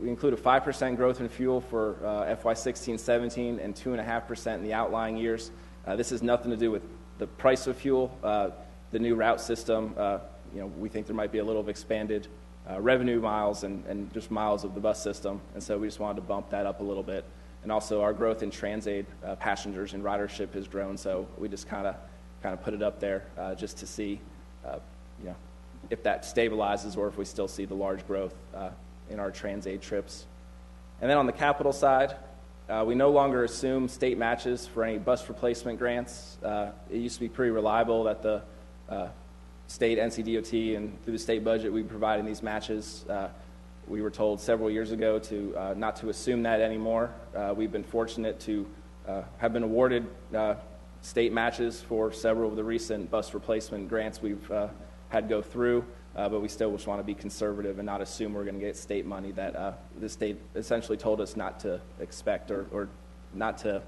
we include a 5% growth in fuel for FY16-17 and 2.5% in the outlying years. This has nothing to do with the price of fuel. The new route system, we think there might be a little of expanded revenue miles and just miles of the bus system, and so we just wanted to bump that up a little bit. And also our growth in TransAid passengers and ridership has grown, so we just kind of put it up there just to see if that stabilizes or if we still see the large growth in our TransAid trips. And then on the capital side, we no longer assume state matches for any bus replacement grants. It used to be pretty reliable that the state, NCDOT, and through the state budget, we provided these matches. We were told several years ago to not to assume that anymore. We've been fortunate to have been awarded state matches for several of the recent bus replacement grants we've had go through, but we still just want to be conservative and not assume we're going to get state money that the state essentially told us not to expect or not to,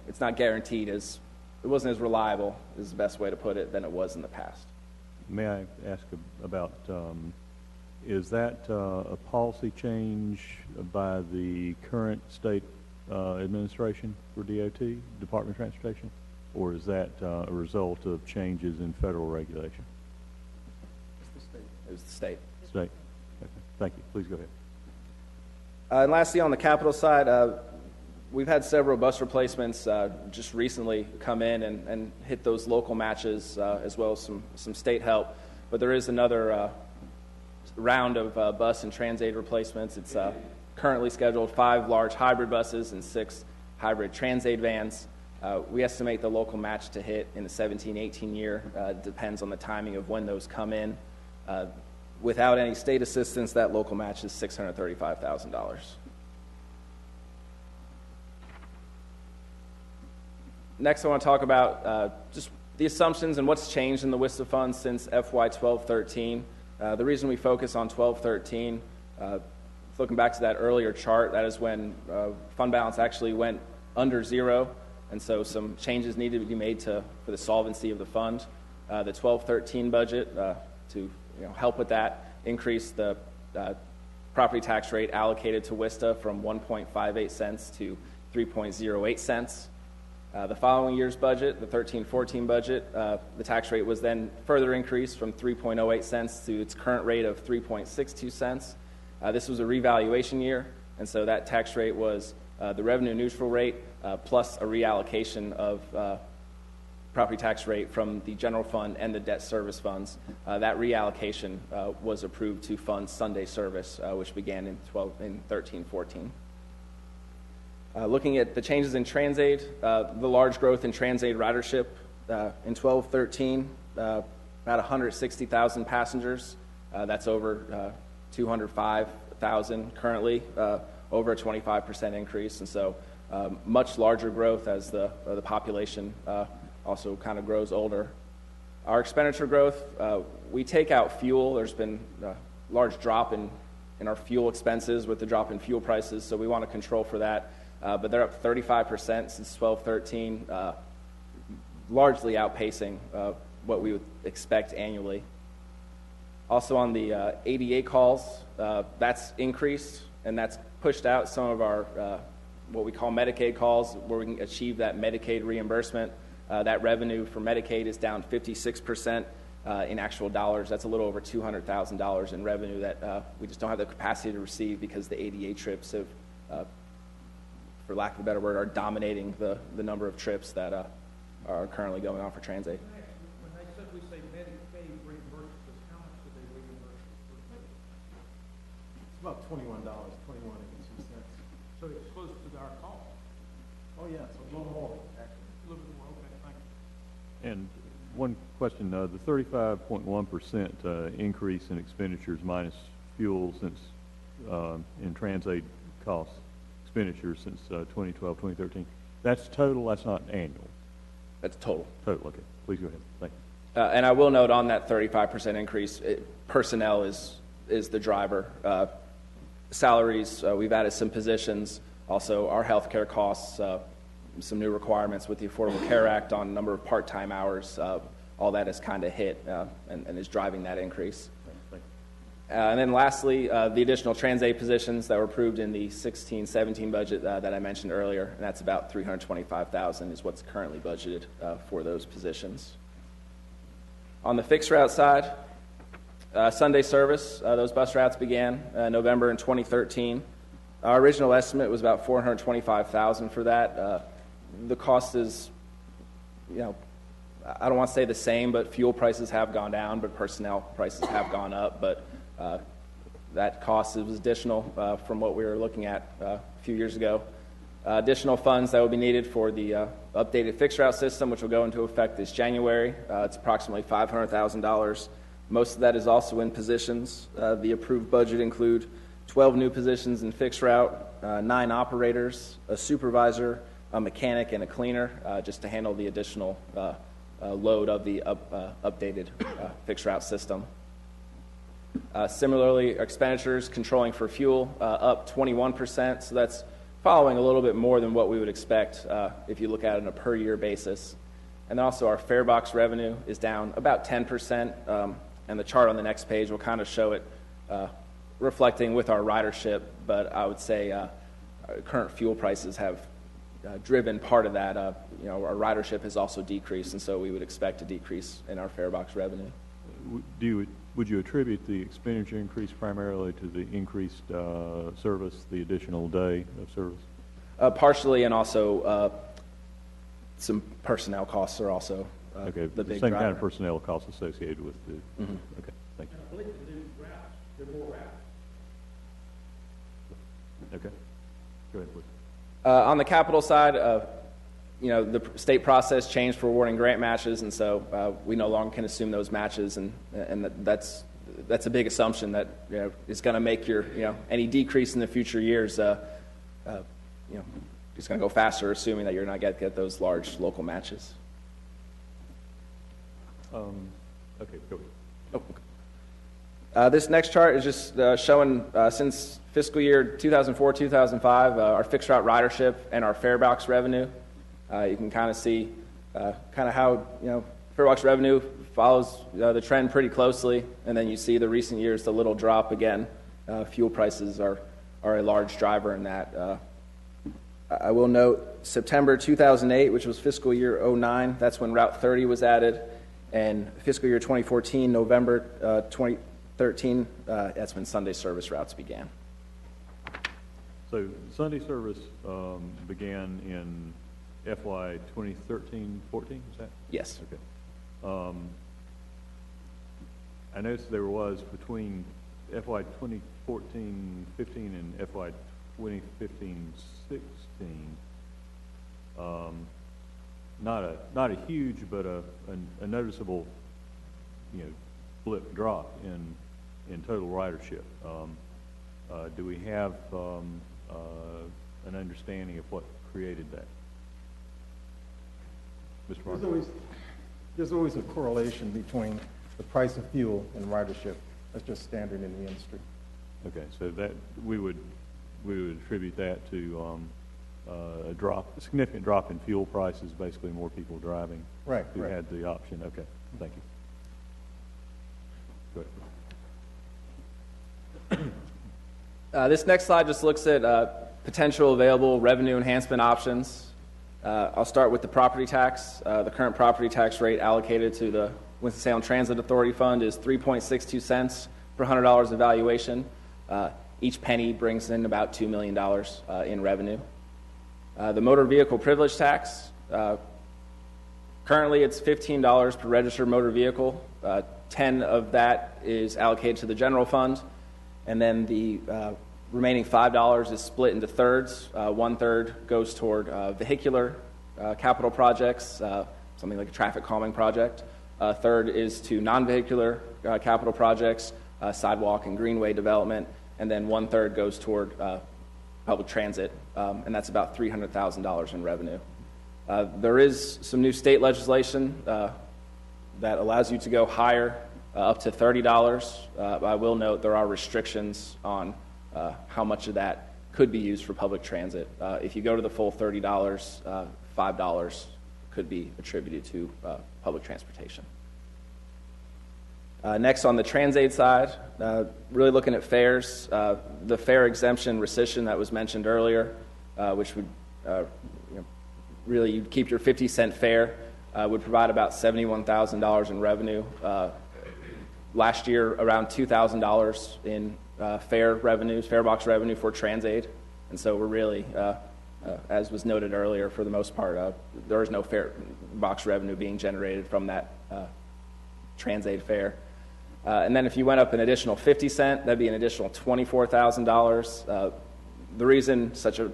it's not guaranteed as, it wasn't as reliable is the best way to put it than it was in the past. May I ask about, is that a policy change by the current state administration for DOT, Department of Transportation, or is that a result of changes in federal regulation? It's the state. It was the state. State. Okay. Thank you. Please go ahead. And lastly, on the capital side, we've had several bus replacements just recently come in and hit those local matches as well as some state help. But there is another round of bus and TransAid replacements. It's currently scheduled 5 large hybrid buses and 6 hybrid TransAid vans. We estimate the local match to hit in the 17-18 year. Depends on the timing of when those come in. Without any state assistance, that local match is $635,000. Next, I want to talk about just the assumptions and what's changed in the WSTA funds since FY 12-13. The reason we focus on 12-13, looking back to that earlier chart, that is when fund balance actually went under zero, and so some changes needed to be made for the solvency of the fund. The 12-13 budget, to help with that, increased the property tax rate allocated to WSTA from 1.58 cents to 3.08 cents. The following year's budget, the 13-14 budget, the tax rate was then further increased from 3.08 cents to its current rate of 3.62 cents. This was a revaluation year, and so that tax rate was the revenue neutral rate plus a reallocation of property tax rate from the general fund and the debt service funds. That reallocation was approved to fund Sunday service, which began in 13-14. Looking at the changes in TransAid, the large growth in TransAid ridership in 12-13, about 160,000 passengers. That's over 205,000 currently, over a 25% increase, and so much larger growth as the population also kind of grows older. Our expenditure growth, we take out fuel. There's been a large drop in our fuel expenses with the drop in fuel prices, so we want to control for that. But they're up 35% since 12-13, largely outpacing what we would expect annually. Also on the ADA calls, that's increased, and that's pushed out some of our what we call Medicaid calls, where we can achieve that Medicaid reimbursement. That revenue for Medicaid is down 56% in actual dollars. That's a little over $200,000 in revenue that we just don't have the capacity to receive because the ADA trips have for lack of a better word, are dominating the number of trips that are currently going on for Transaid. When they said we say Medicaid reimburses us, how much do they reimburse us? It's about $21, 21.02 cents. So it's close to our cost. Oh, yeah, it's a little more, actually. A little bit more, okay, thank you. And one question, the 35.1% increase in expenditures minus fuel since, in Transaid costs, expenditures since 2012, 2013, that's total, that's not annual? That's total. Total, okay. Please go ahead. Thank you. And I will note on that 35% increase, personnel is the driver. Salaries, we've added some positions. Also, our healthcare costs, some new requirements with the Affordable Care Act on number of part-time hours. All that has kind of hit and is driving that increase. And then lastly, the additional Transaid positions that were approved in the 16-17 budget that I mentioned earlier, and that's about $325,000 is what's currently budgeted for those positions. On the fixed route side, Sunday service, those bus routes began November in 2013. Our original estimate was about $425,000 for that. The cost is, I don't want to say the same, but fuel prices have gone down, but personnel prices have gone up. But that cost was additional from what we were looking at a few years ago. Additional funds that will be needed for the updated fixed route system, which will go into effect this January. It's approximately $500,000. Most of that is also in positions. The approved budget include 12 new positions in fixed route, 9 operators, a supervisor, a mechanic, and a cleaner, just to handle the additional load of the updated fixed route system. Similarly, expenditures controlling for fuel up 21%, so that's following a little bit more than what we would expect if you look at it on a per year basis. And also our fare box revenue is down about 10%, and the chart on the next page will kind of show it reflecting with our ridership, but I would say current fuel prices have driven part of that. Our ridership has also decreased, and so we would expect a decrease in our fare box revenue. Would you attribute the expenditure increase primarily to the increased service, the additional day of service? Partially, and also some personnel costs are also okay. The big same driver. kind of personnel costs associated with the. Mm-hmm. Okay, thank you. I believe the new routes, there are more routes. Okay, go ahead, please. On the capital side, the state process changed for awarding grant matches, and so we no longer can assume those matches, and that's a big assumption that is going to make your any decrease in the future years it's going to go faster, assuming that you're not going to get those large local matches. Okay, go ahead. This next chart is just showing since fiscal year 2004-2005 our fixed route ridership and our fare box revenue. You can kind of see how fare box revenue follows the trend pretty closely, and then you see the recent years the little drop again. Fuel prices are a large driver in that. I will note September 2008, which was fiscal year 09, that's when Route 30 was added, and fiscal year 2014, November 2013, that's when Sunday service routes began. So Sunday service began in FY 2013-14, is that? Yes. Okay. I noticed there was between FY 2014-15 and FY 2015-16, not a huge, but a noticeable, blip drop in total ridership. Do we have an understanding of what created that? Mr. Martin? There's always a correlation between the price of fuel and ridership. That's just standard in the industry. Okay, so that we would attribute that to a significant drop in fuel prices, basically more people driving. Right. Who had the option. Okay, thank you. Go ahead. This next slide just looks at potential available revenue enhancement options. I'll start with the property tax. The current property tax rate allocated to the Winston-Salem Transit Authority Fund is 3.62 cents per $100 of valuation. Each penny brings in about $2 million in revenue. The motor vehicle privilege tax, currently it's $15 per registered motor vehicle. 10 of that is allocated to the general fund, and then the remaining $5 is split into thirds. 1/3 goes toward vehicular capital projects, something like a traffic calming project. A third is to non-vehicular capital projects, sidewalk and greenway development, and then 1/3 goes toward public transit, and that's about $300,000 in revenue. There is some new state legislation that allows you to go higher, up to $30. I will note there are restrictions on how much of that could be used for public transit. If you go to the full $30, $5 could be attributed to public transportation. Next, on the TransAid side, really looking at fares, the fare exemption rescission that was mentioned earlier, which would really you'd keep your 50-cent fare, would provide about $71,000 in revenue. Last year, around $2,000 in fare box revenue for TransAid, and so we're really, as was noted earlier, for the most part, there is no fare box revenue being generated from that TransAid fare. And then if you went up an additional 50 cent, that'd be an additional $24,000. The reason such a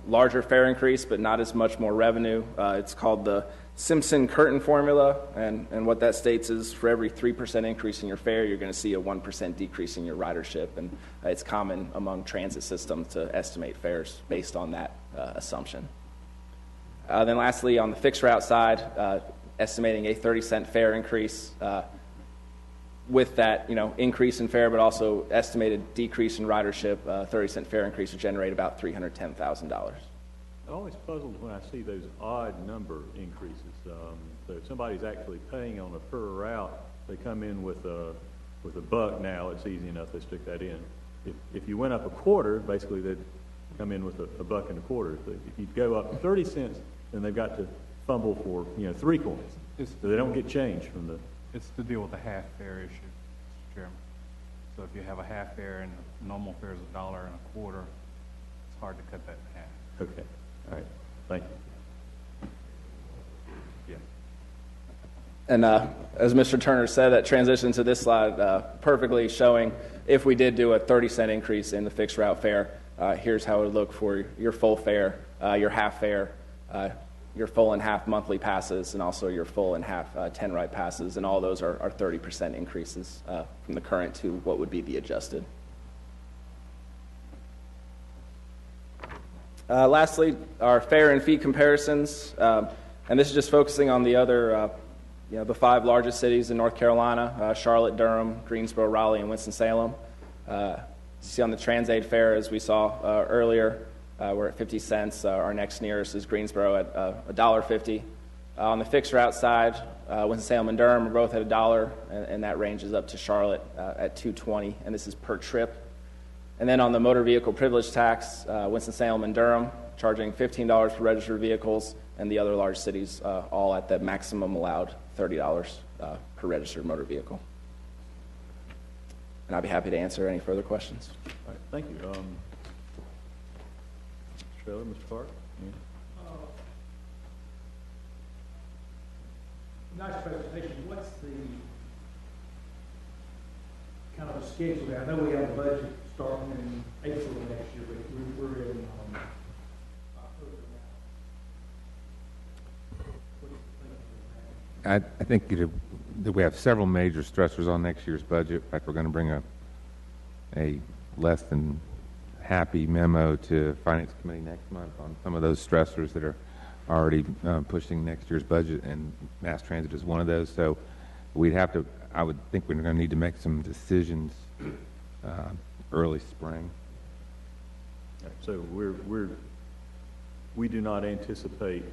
larger fare increase but not as much more revenue, it's called the Simpson-Curtin formula, and what that states is for every 3% increase in your fare, you're going to see a 1% decrease in your ridership, and it's common among transit systems to estimate fares based on that assumption. Then lastly, on the fixed route side, estimating a 30-cent fare increase, with that, increase in fare, but also estimated decrease in ridership, 30-cent fare increase would generate about $310,000. I'm always puzzled when I see those odd number increases. So if somebody's actually paying on a per route, they come in with a buck now. It's easy enough to stick that in. If you went up a quarter, basically they'd come in with a buck and a quarter. If you go up 30 cents, then they've got to fumble for 3 coins, so they don't get change from the. It's to deal with the half fare issue, Mr. Chairman. So if you have a half fare and the normal fare is $1.25, it's hard to cut that in half. Okay. All right. Thank you. Yeah. And as Mr. Turner said, that transition to this slide perfectly showing if we did do a 30-cent increase in the fixed route fare, here's how it would look for your full fare, your half fare, your full and half monthly passes, and also your full and half 10-ride passes, and all those are 30% increases from the current to what would be the adjusted. Lastly, our fare and fee comparisons, and this is just focusing on the other, the 5 largest cities in North Carolina, Charlotte, Durham, Greensboro, Raleigh, and Winston-Salem. See on the TransAid fare, as we saw earlier, we're at 50 cents. Our next nearest is Greensboro at $1.50. On the fixed route side, Winston-Salem and Durham are both at $1, and that ranges up to Charlotte at $2.20, and this is per trip. And then on the motor vehicle privilege tax, Winston-Salem and Durham charging $15 for registered vehicles, and the other large cities all at the maximum allowed $30 per registered motor vehicle. And I'd be happy to answer any further questions. All right. Thank you. Mr. Taylor, Mr. Clark? Nice presentation. What's the kind of a schedule there? I know we have a budget starting in April of next year, but we're in October now. I think that we have several major stressors on next year's budget. In fact, we're going to bring a less than happy memo to Finance Committee next month on some of those stressors that are already pushing next year's budget, and mass transit is one of those. So we'd have to, I would think we're going to need to make some decisions early spring. So we do not anticipate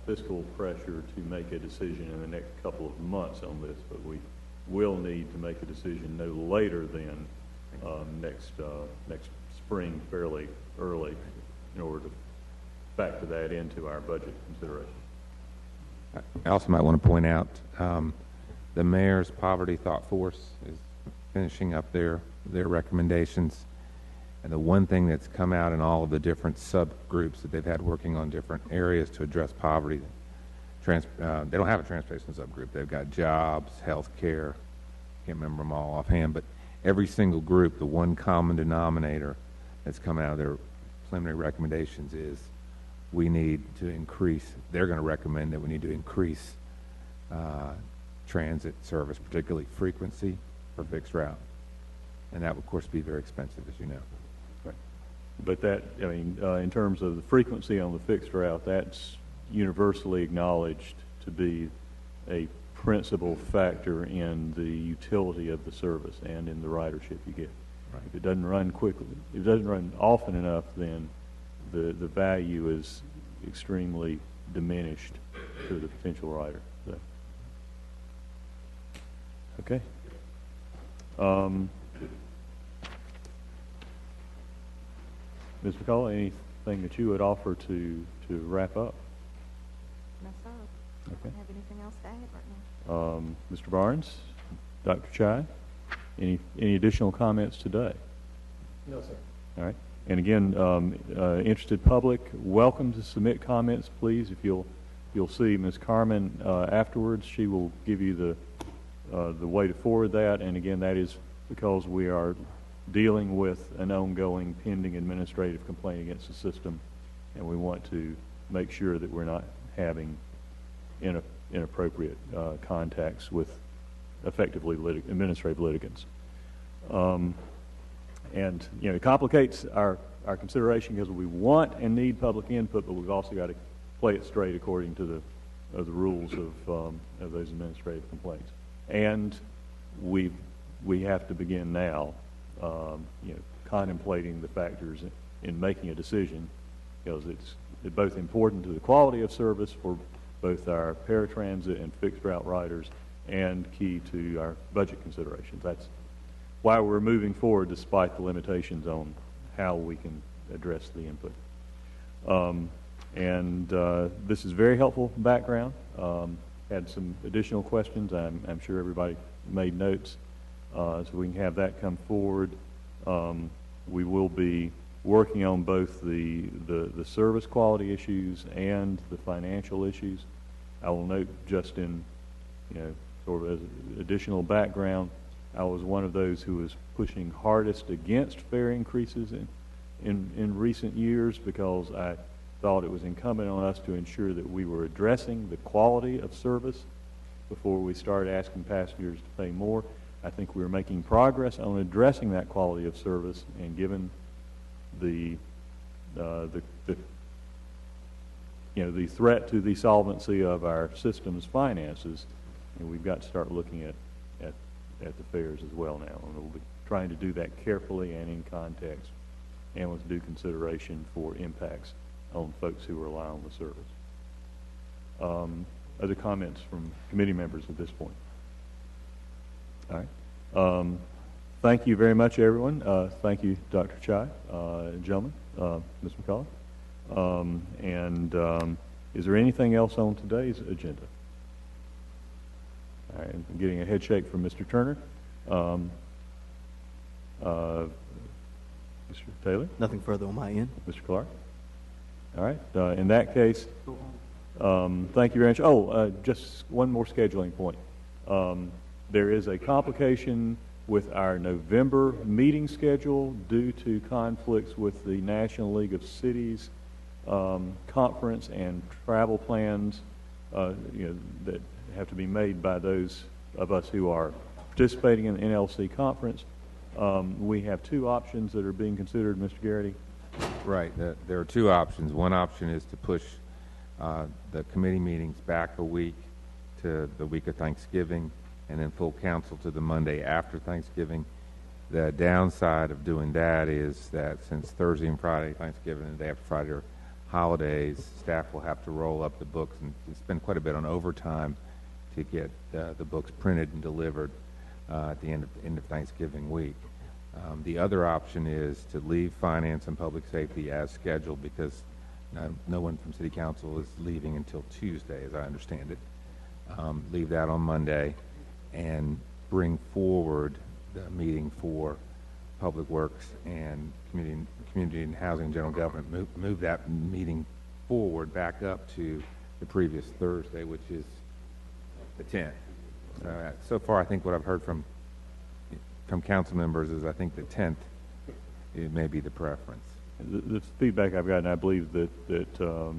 fiscal pressure to make a decision in the next couple of months on this, but we will need to make a decision no later than next spring, fairly early, in order to factor that into our budget consideration. I also might want to point out the mayor's poverty thought force is finishing up their recommendations, And the one thing that's come out in all of the different subgroups that they've had working on different areas to address poverty, they don't have a transportation subgroup. They've got jobs, health care, can't remember them all offhand, but every single group, the one common denominator that's come out of their preliminary recommendations is we need to increase, they're going to recommend that we need to increase transit service, particularly frequency for fixed route. And that would, of course, be very expensive, as you know. Right. But that, I mean, in terms of the frequency on the fixed route, that's universally acknowledged to be a principal factor in the utility of the service and in the ridership you get. Right. If it doesn't run quickly, if it doesn't run often enough, then the value is extremely diminished to the potential rider. So. Okay. Ms. McCullough, anything that you would offer to wrap up? No, sir. Okay. I don't have anything else to add right now. Mr. Barnes, Dr. Chai, any additional comments today? No, sir. All right. And again, interested public, welcome to submit comments, please. If you'll see Ms. Carmen afterwards, she will give you the way to forward that. And again, that is because we are dealing with an ongoing pending administrative complaint against the system, and we want to make sure that we're not having inappropriate contacts with effectively administrative litigants. And you know, it complicates our consideration because we want and need public input, but we've also got to play it straight according to the rules of those administrative complaints. And we have to begin now, you know, contemplating the factors in making a decision, because it's both important to the quality of service for both our paratransit and fixed route riders, and key to our budget considerations. That's why we're moving forward despite the limitations on how we can address the input. This is very helpful background. Had some additional questions. I'm sure everybody made notes, so we can have that come forward. We will be working on both the service quality issues and the financial issues. I will note, just in, you know, sort of as additional background, I was one of those who was pushing hardest against fare increases in recent years, because I thought it was incumbent on us to ensure that we were addressing the quality of service before we started asking passengers to pay more. I think we were making progress on addressing that quality of service, and given the threat to the solvency of our system's finances, and we've got to start looking at the fares as well now, and we'll be trying to do that carefully and in context, and with due consideration for impacts on folks who rely on the service. Other comments from committee members at this point? All right. Thank you very much, everyone. Thank you, Dr. Chai, gentlemen, Ms. McCullough. Is there anything else on today's agenda? All right, I'm getting a head shake from Mr. Turner. Mr. Taylor? Nothing further on my end. Mr. Clark? All right. In that case, thank you very much. Oh, just one more scheduling point. There is a complication with our November meeting schedule due to conflicts with the National League of Cities conference and travel plans that have to be made by those of us who are participating in the NLC conference. We have two options that are being considered, Mr. Garrity. Right. There are two options. One option is to push the committee meetings back a week to the week of Thanksgiving, and then full council to the Monday after Thanksgiving. The downside of doing that is that since Thursday and Friday, Thanksgiving, and the day after Friday are holidays, staff will have to roll up the books and spend quite a bit on overtime to get the books printed and delivered at the end of Thanksgiving week. The other option is to leave finance and public safety as scheduled, because no one from City Council is leaving until Tuesday, as I understand it. Leave that on Monday and bring forward the meeting for Public Works and Community and Housing and General Government move that meeting forward back up to the previous Thursday, which is the 10th. So far, I think what I've heard from council members is I think the 10th it may be the preference. The feedback I've gotten, I believe that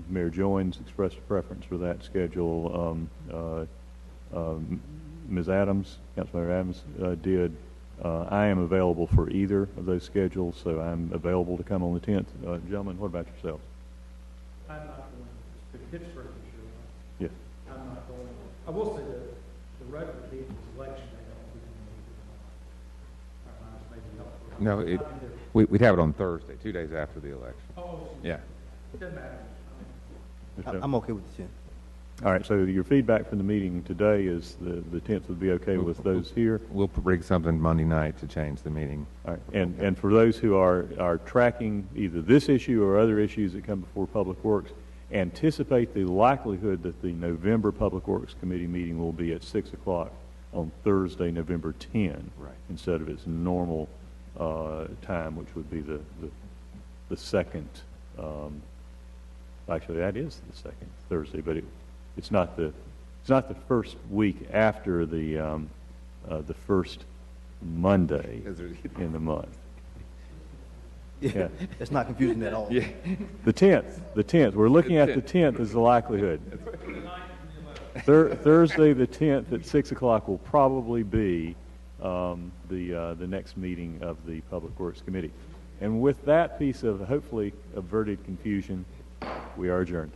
Mayor Joines expressed a preference for that schedule. Ms. Adams, Councilmember Adams, did. I am available for either of those schedules, so I'm available to come on the 10th. Gentlemen, what about yourselves? I'm not going to Pittsburgh this year. Yes. I'm not going. I will say that the record of people's election day, I don't think we can No, we'd have it on Thursday, 2 days after the election. Oh, yeah. Doesn't matter. I'm okay with the 10th. All right, so your feedback from the meeting today is the 10th would be okay with those here? We'll bring something Monday night to change the meeting. All right, and for those who are tracking either this issue or other issues that come before Public Works, anticipate the likelihood that the November Public Works Committee meeting will be at 6 o'clock on Thursday, November 10, right, instead of its normal time, which would be the second. Actually, that is the second Thursday, but it's not the first week after the first Monday in the month. Yeah, it's not confusing at all. Yeah. The 10th. We're looking at the 10th as the likelihood. Thursday the 10th at 6 o'clock will probably be the next meeting of the Public Works Committee. And with that piece of hopefully averted confusion, we are adjourned.